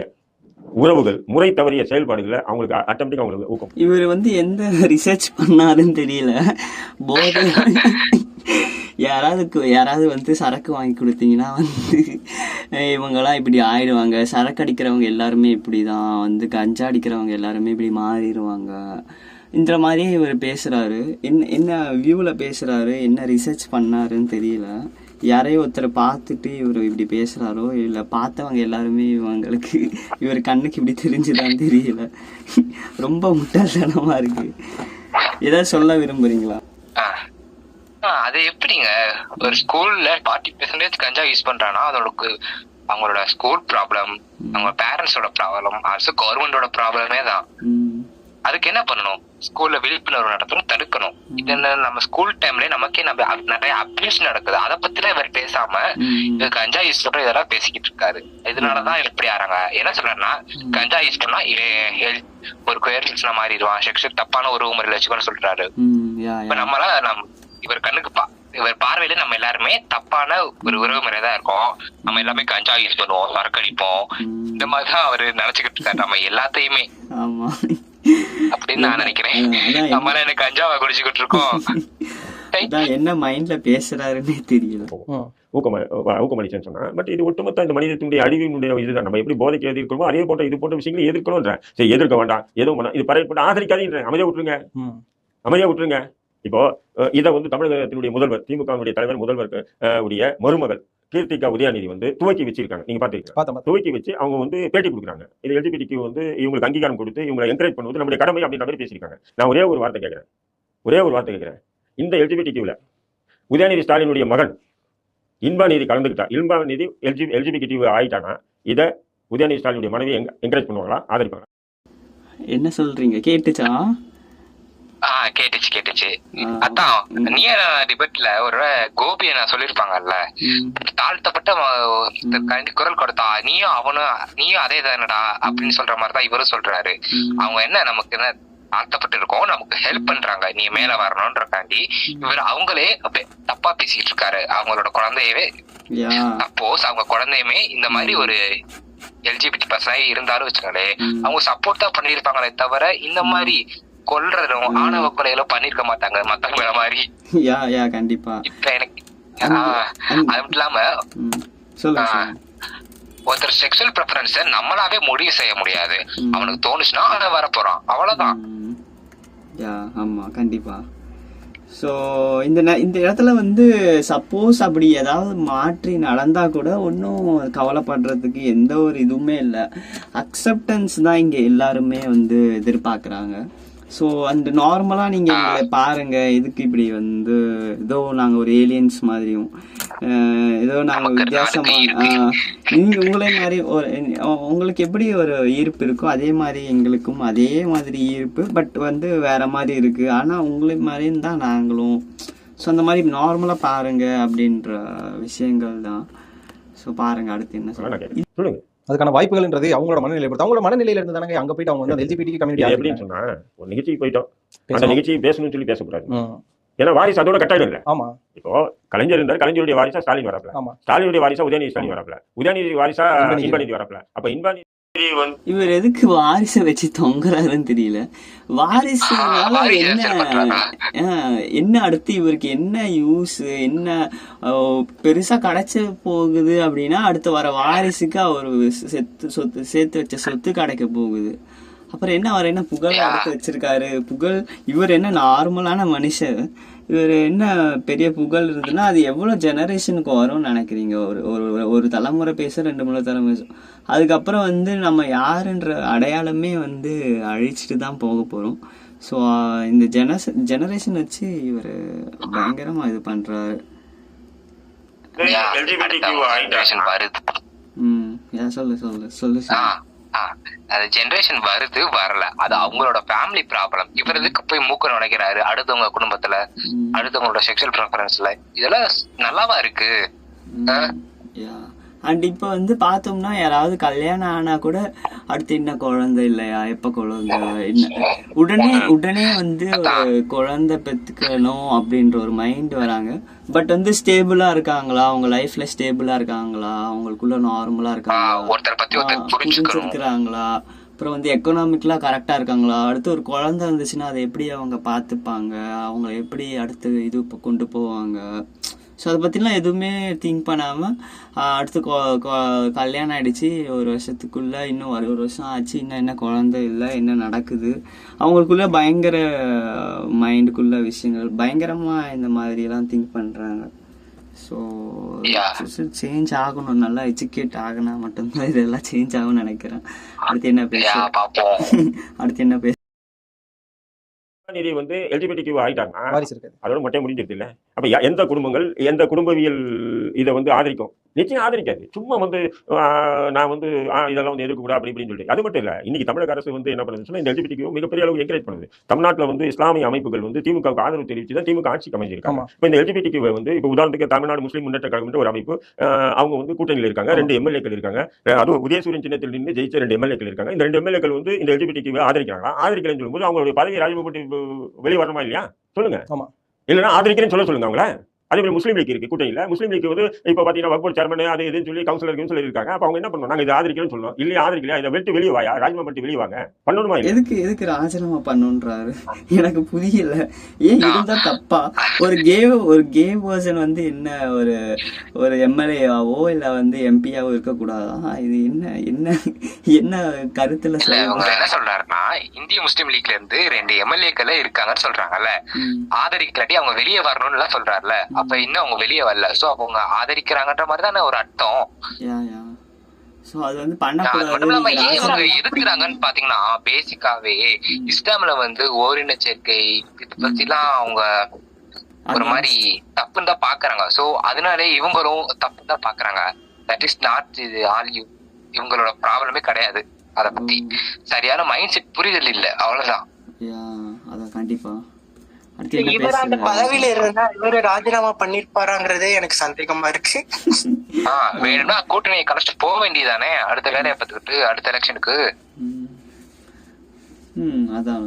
உறவுகள், முறை தவறிய செயல்பாடுகளை அவங்களுக்கு ஆட்டோமேட்டிக்கா அவங்களுக்கு ஊக்கம். இவர் வந்து எந்த ரிசர்ச் பண்ணாருன்னு தெரியல. போதை யாராவது வந்து சரக்கு வாங்கி கொடுத்தீங்கன்னா வந்து இவங்கெல்லாம் இப்படி ஆயிடுவாங்க, சரக்கு அடிக்கிறவங்க எல்லாருமே இப்படிதான், வந்து கஞ்சா அடிக்கிறவங்க எல்லாருமே இப்படி மாறிடுவாங்க, இந்த மாதிரியே இவர் பேசுறாரு. என்ன வியூல பேசுறாரு, என்ன ரிசர்ச் பண்ணாருன்னு தெரியல. யாரையும் ஒருத்தரை பார்த்துட்டு இவர் இப்படி பேசுறாரோ இல்லை பார்த்தவங்க எல்லாருமே இவர் கண்ணுக்கு இப்படி தெரிஞ்சுதான் தெரியல. ரொம்ப முட்டாள்தனமா இருக்கு. ஏதாவது சொல்ல விரும்புறீங்களா? அது எப்படிங்க ஒரு ஸ்கூல்ல 40% கஞ்சா யூஸ் பண்றானா அதோட அவங்களோட ஸ்கூல் ப்ராப்ளம், அவங்க பேரண்ட்ஸோட ப்ராப்ளம், ஆல்சோ கவர்மெண்டோட ப்ராப்ளமே தான். அதுக்கு என்ன பண்ணணும்? ஸ்கூல்ல விழிப்புணர்வு நடத்தணும், தடுக்கணும். இது என்ன, நம்ம ஸ்கூல் டைம்ல நமக்கே நிறைய அபியூஸ் நடக்குது, அதை பத்திலாம் இவர் பேசாம கஞ்சா யூஸ் பண்ற இதெல்லாம் பேசிக்கிட்டு இருக்காரு. இதனாலதான் இப்படி ஆறாங்க. என்ன சொல்றேன்னா, கஞ்சா யூஸ் பண்ணா ஒரு குயர்ஸ் மாறிடுவான், செக்ஷுவல் தப்பான ஒரு முறையில வச்சுக்கணும்னு சொல்றாரு. இப்ப இவர் கண்ணுக்கு இவர் பார்வையில நம்ம எல்லாருமே தப்பான ஒரு உறவு முறைதான் இருக்கோம். நம்ம எல்லாமே கஞ்சா யூஸ் பண்ணுவோம், மறக்கடிப்போம், இந்த மாதிரிதான் அவரு நினைச்சுக்கிட்டு இருக்காரு நம்ம எல்லாத்தையுமே அப்படின்னு நான் நினைக்கிறேன். நம்ம எனக்கு கஞ்சாவை குடிச்சுக்கிட்டு இருக்கோம். என்ன மைண்ட்ல பேசுறாருன்னே தெரியல. ஊக்கமளிச்சேன்னு சொன்னா, பட் இது ஒட்டுமொத்த இந்த மனிதனுடைய அழிவினுடைய இதுதான். நம்ம எப்படி போதைக்கு எதிர்க்கிறோமோ அதே போன்ற இது போன்ற விஷயங்களை எதிர்க்கணும்ன்ற. சரி, எதிர்க்க வேண்டாம், எதுவும் வேண்டாம், இது பரவாயில்ல, ஆதரிக்காதீங்க, அமைதியா விட்டுருங்க. இப்போ இதை வந்து தமிழகத்தினுடைய முதல்வர், திமுக தலைவர் முதல்வர் உடைய மருமகள் கீர்த்திகா உதயாநிதி வந்து துவக்கி வச்சிருக்காங்க. நீங்க பாத்துருக்கீங்க. துவக்கி வச்சு அவங்க வந்து பேட்டி கொடுக்குறாங்க. இது எல்ஜிபிடிக்கு வந்து இவங்களுக்கு அங்கீகாரம் கொடுத்து இவங்களை என்கரேஜ் பண்ணுவது நம்முடைய கடமை அப்படின்ற மாதிரி பேசியிருக்காங்க. நான் ஒரே ஒரு வார்த்தை கேட்கிறேன். இந்த எல்ஜிபிடிக்குல உதயாநிதி ஸ்டாலினுடைய மகன் இன்பா நீதி எல்ஜிபிடி ஆயிட்டானா, இதை உதயாநிதி ஸ்டாலினுடைய மனைவி என்கரேஜ் பண்ணுவாங்களா, ஆதரிப்பாங்க? என்ன சொல்றீங்க? கேட்டுச்சா? கேட்டுச்சு. அதான் நியர் டிபேட்ல ஒரு கோபியை நான் சொல்லிருப்பாங்கல்ல, தாழ்த்தப்பட்ட குரல் கொடுத்தா நீயும் அதே தானடா அப்படின்னு சொல்ற மாதிரிதான் இவரும் சொல்றாரு. அவங்க என்ன, நமக்கு என்ன தாழ்த்தப்பட்டு இருக்கோம், நமக்கு ஹெல்ப் பண்றாங்க, நீ மேல வரணும்ன்றக்காண்டி இவர் அவங்களே தப்பா பேசிட்டு இருக்காரு. அவங்களோட குழந்தையவே, சப்போஸ் அவங்க குழந்தையுமே இந்த மாதிரி ஒரு எல்ஜிபிடி பர்சனாக இருந்தாலும் வச்சுக்கோங்களே, அவங்க சப்போர்ட் தான் பண்ணிருப்பாங்களே தவிர இந்த மாதிரி கொல்றதும் ஆணவ கொலைகளும் பண்ணிருக்க மாட்டாங்க மத்தவங்கள மாதிரி. கண்டிப்பா. இப்ப எனக்கு அது இல்லாம ஒருத்தர் செக்ஷுவல் ப்ரெஃபரன்ஸ நம்மளாவே முடிவு செய்ய முடியாது. அவனுக்கு தோணுச்சுன்னா அவன் வரப்போறான், அவ்வளவுதான். ஆமா, கண்டிப்பா. ஸோ இந்த இடத்துல வந்து சப்போஸ் அப்படி ஏதாவது மாற்றி நடந்தா கூட ஒன்றும் கவலைப்படுறதுக்கு எந்த ஒரு இதுவுமே இல்லை. அக்செப்டன்ஸ் தான் இங்கே எல்லாருமே வந்து எதிர்பார்க்குறாங்க. ஸோ அந்த நார்மலாக நீங்கள் எங்களை பாருங்க, இதுக்கு இப்படி வந்து ஏதோ நாங்கள் ஒரு ஏலியன்ஸ் மாதிரியும் ஏதோ நாங்கள் வித்தியாசமாக நீங்கள் உங்களே மாதிரி ஒரு உங்களுக்கு எப்படி ஒரு ஈர்ப்பு இருக்கோ அதே மாதிரி எங்களுக்கும் அதே மாதிரி ஈர்ப்பு, பட் வந்து வேற மாதிரி இருக்கு. ஆனால் உங்களை மாதிரியும் தான் நாங்களும். ஸோ அந்த மாதிரி நார்மலாக பாருங்க அப்படின்ற விஷயங்கள் தான். ஸோ பாருங்க அடுத்து என்ன சொல்லுங்க. அதுக்கான வாய்ப்புகள்ன்றது அவங்களோட மனநிலை பொறுத்து. அவங்களோட மனநிலையில இருந்து தானே அங்க போயிட்டு அவங்க வந்து எல்ஜிபிடி கம்யூனிட்டி எப்படின்னு சொன்னா, ஒரு நிகழ்ச்சிக்கு போயிட்டோம், அந்த நிகழ்ச்சி பேசணும்னு சொல்லி பேசக்கூடாது. ஏன்னா வாரிசு அதோட கட்டாயம் இல்லை. ஆமா, இப்போ கலைஞர் இருந்தார், கலைஞருடைய வாரிசா ஸ்டாலின் வரப்பல, ஸ்டாலினுடைய வாரிசா உதயநிதி ஸ்டாலின் வரப்பல, உதயநிதி வாரிசா இன்பநிதி வரப்பல. அப்ப இன்பநிதி இவர் எதுக்கு வாரிசை வச்சு தொங்குறாருன்னு தெரியல. வாரிசுனால என்ன அடுத்து இவருக்கு என்ன யூஸ், என்ன பெருசா கிடைச்ச போகுது அப்படின்னா அடுத்து வர வாரிசுக்கு அவர் சேர்த்து வச்ச சொத்து கிடைக்க போகுது. அப்புறம் என்ன, அவர் என்ன புகழ் அடுத்து வச்சிருக்காரு? புகழ், இவர் என்ன நார்மலான மனுஷன், இவர் என்ன பெரிய புகழ் இருந்ததுன்னா அது எவ்வளோ ஜெனரேஷனுக்கு வரும்னு நினைக்கிறீங்க? ஒரு தலைமுறை பேச 2-3 தலைமுறை, அதுக்கப்புறம் வந்து நம்ம யாருன்ற அடையாளமே வந்து அழிச்சிட்டு தான் போக போகிறோம். ஸோ இந்த ஜெனரேஷன் வச்சு இவர் பயங்கரமாக இது பண்ணுறாரு. சொல்லு சொல்லு சொல்லு அது ஜெனரேஷன் வருது வரல, அது அவங்களோட ஃபேமிலி ப்ராப்ளம். இவர் எதுக்கு போய் மூக்க நுழைக்கிறாரு அடுத்தவங்க குடும்பத்துல, அடுத்தவங்களோட செக்ஷுவல் ப்ரிஃபரன்ஸ்ல? இதெல்லாம் நல்லாவா இருக்கு? அண்ட் இப்போ வந்து பார்த்தோம்னா யாராவது கல்யாணம் ஆனா கூட அடுத்து என்ன குழந்தை இல்லையா, எப்ப குழந்தை, என்ன உடனே வந்து ஒரு குழந்தை பெத்துக்கணும் அப்படின்ற ஒரு மைண்ட் வராங்க. பட் வந்து ஸ்டேபிளா இருக்காங்களா, அவங்க லைஃப்ல ஸ்டேபிளா இருக்காங்களா, அவங்களுக்குள்ள நார்மலா இருக்காங்களா, புரிஞ்சுக்கிறாங்களா, அப்புறம் வந்து எக்கனாமிக்கலா கரெக்டா இருக்காங்களா, அடுத்து ஒரு குழந்தை இருந்துச்சுன்னா அதை எப்படி அவங்க பார்த்துப்பாங்க, அவங்க எப்படி அடுத்து இது கொண்டு போவாங்க. ஸோ அதை பற்றிலாம் எதுவுமே திங்க் பண்ணாமல் அடுத்து கல்யாணம் ஆகிடுச்சு, ஒரு வருஷத்துக்குள்ளே இன்னும் ஒரு வருஷம் ஆச்சு, இன்னும் என்ன குழந்தை இல்லை, என்ன நடக்குது, அவங்களுக்குள்ள பயங்கர மைண்டுக்குள்ள விஷயங்கள் பயங்கரமாக இந்த மாதிரிலாம் திங்க் பண்ணுறாங்க. ஸோ சேஞ்ச் ஆகணும், நல்லா எஜுகேட் ஆகினா மட்டும்தான் இதெல்லாம் சேஞ்ச் ஆகும்னு நினைக்கிறேன். அடுத்து என்ன பேச நீதி வந்து எல்ஜிபிடிக்கு ஆயிட்டாங்கன்னா அதோட மொட்டை முடிஞ்சிருது இல்ல. அப்ப எந்த குடும்பங்கள் எந்த குடும்பவியல் இதை வந்து ஆதரிக்கும்? நிச்சயம் ஆதரிக்காது. சும்மா வந்து நான் வந்து இதெல்லாம் வந்து எதிர்க்கக்கூடாது அப்படி இப்படின்னு சொல்லிட்டு. அது மட்டும் இல்ல, இன்னைக்கு தமிழக அரசு வந்து என்ன பண்ணுதுன்னா இந்த எல்ஜிபிடிக்கு மிகப்பெரிய அளவு என்கரேஜ் பண்ணுது. தமிழ்நாட்டில் வந்து இஸ்லாமிய அமைப்புகள் வந்து திமுகவுக்கு ஆதரவு தெரிவிச்சு தான் திமுக ஆட்சிக்கு அமைஞ்சிருக்காங்க. இப்போ இந்த எல்ஜிபிடிக்கு வந்து இப்போ உதாரணத்துக்கு தமிழ்நாடு முஸ்லீம் முன்னேற்ற கழகம் ஒரு அமைப்பு, அவங்க வந்து கூட்டணியில் இருக்காங்க, 2 எம்எல்ஏக்கள் இருக்காங்க, அதுவும் உதயசூரியன் சின்னத்தில் நின்று ஜெயிச்ச 2 எம்எல்ஏக்கள் இருக்காங்க. இந்த 2 எம்எல்ஏக்கள் வந்து இந்த எல்ஜிபிடிக்கு ஆதரிக்கிறாங்களா? ஆதரிக்கலன்னு சொல்லும்போது அவங்களுடைய பதவி ராஜினாமா வெளியே வரணுமா இல்லையா? சொல்லுங்க. இல்லைன்னா ஆதரிக்கிறேன்னு சொல்லுங்க அவங்கள. அதே மாதிரி முஸ்லீம் லீக் இருக்கு கூட்டணியில. முஸ்லீம் லீக் வந்து இப்போ பாத்தீங்கன்னா வக்ஃப் சேர்மன் அது இதுன்னு சொல்லி கவுன்சிலர் இருக்காங்க. அப்ப அவங்க என்ன பண்ணுவோம், நாங்க இதை ஆதரிக்கிறேன்னு சொல்லணும். இல்லையா ஆதரிக்கலையா, இதை வெட்டு வெளியே வாயா, ராஜினாமா பண்ணிட்டு வெளியே வாங்க, பண்ணணுமா? எதுக்கு ராஜினாமா பண்ணுன்றாரு எனக்கு புரியல. ஏன் இருந்தா தப்பா? ஒரு கே பர்சன் வந்து என்ன ஒரு எம்எல்ஏவோ இல்ல வந்து எம்பியாவோ இருக்கக்கூடாதா? இது என்ன கருத்துல என்ன சொல்றாருன்னா, இந்திய முஸ்லீம் லீக்ல இருந்து 2 எம்எல்ஏக்கள் இருக்காங்கன்னு சொல்றாங்கல்ல, ஆதரிக்கலாட்டி அவங்க வெளியே வரணும்னு எல்லாம் சொல்றாருல. அப்ப இன்னும் அவங்க வெளியே வரல. சோ அவங்க ஆதரிக்கிறாங்கன்ற மாதிரி தானே ஒரு அர்த்தம். சோ அது வந்து பண்ணக்கூடாது. எதுக்குறாங்கன்னு பாத்தீங்கன்னா, பேசிக்காவே இஸ்லாம்ல வந்து ஓரின சேர்க்கை இதை பத்தி எல்லாம் அவங்க ஒரு மாதிரி தப்புன்னு தான் பாக்குறாங்க. சோ அதனாலே இவங்களும் தப்புன்னு தான் பாக்குறாங்க. தட் இஸ் நாட் இது ஆல் யூ, இவங்களோட ப்ராப்ளமே கிடையாது. அத பத்தி சரியான மைண்ட் செட் புரிதல் இல்ல, அவ்வளவுதான். அதான் கண்டிப்பா. இவர் அந்த பதவியில இருந்தா இவரு ராஜினாமா பண்ணிருப்பாராங்கிறதே எனக்கு சந்தேகமா இருக்கு. வேணும்னா கூட்டணியை கலைச்சிட்டு போக வேண்டியதானே அடுத்த வேலையை பார்த்துக்கிட்டு அடுத்த எலெக்ஷனுக்கு. அதான்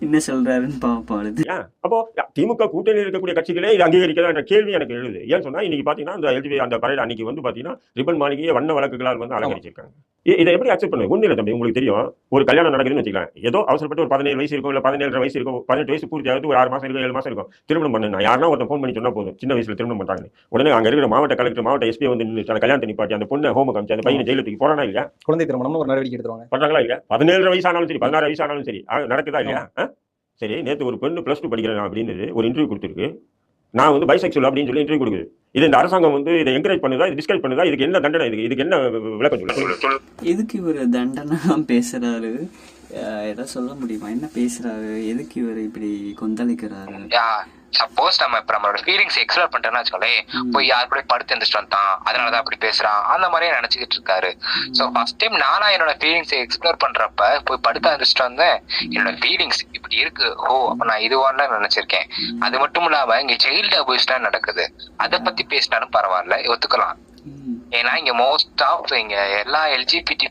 என்ன சொல்றாருன்னு பாப்பாடு. அப்போ திமுக கூட்டணியில் இருக்கக்கூடிய கட்சிகளே இது அங்கீகரிக்கிறதா என்ற கேள்வி எனக்கு எழுது. ஏன்னு சொன்னா இன்னைக்கு பாத்தீங்கன்னா அந்த எல்ஜிபி அந்த பரேட் அன்னைக்கு வந்து பாத்தீங்கன்னா ரிப்பன் மாளிகையை வண்ண வழக்குகளால் வந்து அலங்கரிச்சிருக்காங்க. இதை எப்படி அக்செப்ட் பண்ணுங்க? ஒண்ணு இல்ல தம்பி, உங்களுக்கு தெரியும், ஒரு கல்யாணம் நடக்குதுன்னு வச்சுக்கலாம், ஏதோ அவசரப்பட்டு ஒரு 17 வயசு இருக்கும், இல்ல 17 வயசு இருக்கும், 18 வயசு பூர்த்தி ஆகுது, ஒரு 6 மாசம் இருக்கும், 7 மாசம் இருக்கும், திருமணம் பண்ணா யாருன்னா ஒருத்தன் ஃபோன் பண்ணி சொன்னா போதும் சின்ன வயசுல திருமணம் பண்றாங்க. உடனே அங்க இருக்கிற மாவட்ட கலெக்டர் மாவட்ட எஸ்பி வந்து அந்த கல்யாணத்தை நிப்பாட்டி அந்த பொண்ணை ஹோம் காமிச்சு அந்த பையனை ஜெயிலுக்கு போறானா இல்லையா? குழந்தை திருமணம் ஒரு நடவடிக்கை எடுத்துருவாங்க. பண்றாங்களா இல்லையா? 17 வயசு ஆனாலும் சரி, 16 வயசு ஆனாலும் சரி நடக்குதா இல்லையா? சரி, நேற்று ஒரு பெண்ணு +2 படிக்கிறேன் அப்படின்னு ஒரு இன்டர்வியூ கொடுத்துருக்கு. நான் வந்து பைசெக்சுவல் அப்படின்னு சொல்லி இன்டர்வியூ கொடுக்குது. இது இந்த அரசாங்கம் வந்து இதை என்கரேஜ் பண்ணுதா, இது டிஸ்கரேஜ் பண்ணுதா? இதுக்கு என்ன தண்டனை? இதுக்கு என்ன விளக்கம் சொல்லு? எதுக்கு இவர் தண்டனை பேசுறாரு? ஏதாவது சொல்ல முடியுமா? என்ன பேசுறாரு? எதுக்கு இவர் இப்படி கொந்தளிக்கிறாரு? சப்போஸ் நம்ம இப்ப நம்மளோட ஃபீலிங்ஸ் எக்ஸ்ப்ளோர் பண்றோம்னா வச்சுக்கோலே, போய் யாரு கூட படுத்து எந்திரிச்சிட்டு வந்தான், அதனாலதான் அப்படி பேசுறான், அந்த மாதிரியே நினைச்சுக்கிட்டு இருக்காரு. சோ ஃபர்ஸ்ட் டைம் நானா என்னோட ஃபீலிங்ஸை எக்ஸ்ப்ளோர் பண்றப்ப போய் படுத்து எந்திரிச்சிட்டு வந்தேன், என்னோட ஃபீலிங்ஸ் இப்படி இருக்கு, அப்ப நான் இதுவான நினைச்சிருக்கேன். அது மட்டும் இல்லாம இங்க சைல்டு அபியூஸ் தான் நடக்குது, அதை பத்தி பேசினாலும் பரவாயில்ல, ஒத்துக்கலாம். ஏன்னா இங்க மோஸ்ட் ஆஃப் இங்க எல்லா எல்ஜிபிடி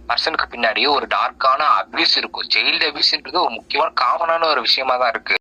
பர்சனுக்கு பின்னாடியும் ஒரு டார்க்கான அபியூஸ் இருக்கும். சைல்டு அபியூஸ்ன்றது ஒரு முக்கியமான காமனான ஒரு விஷயமா தான் இருக்கு.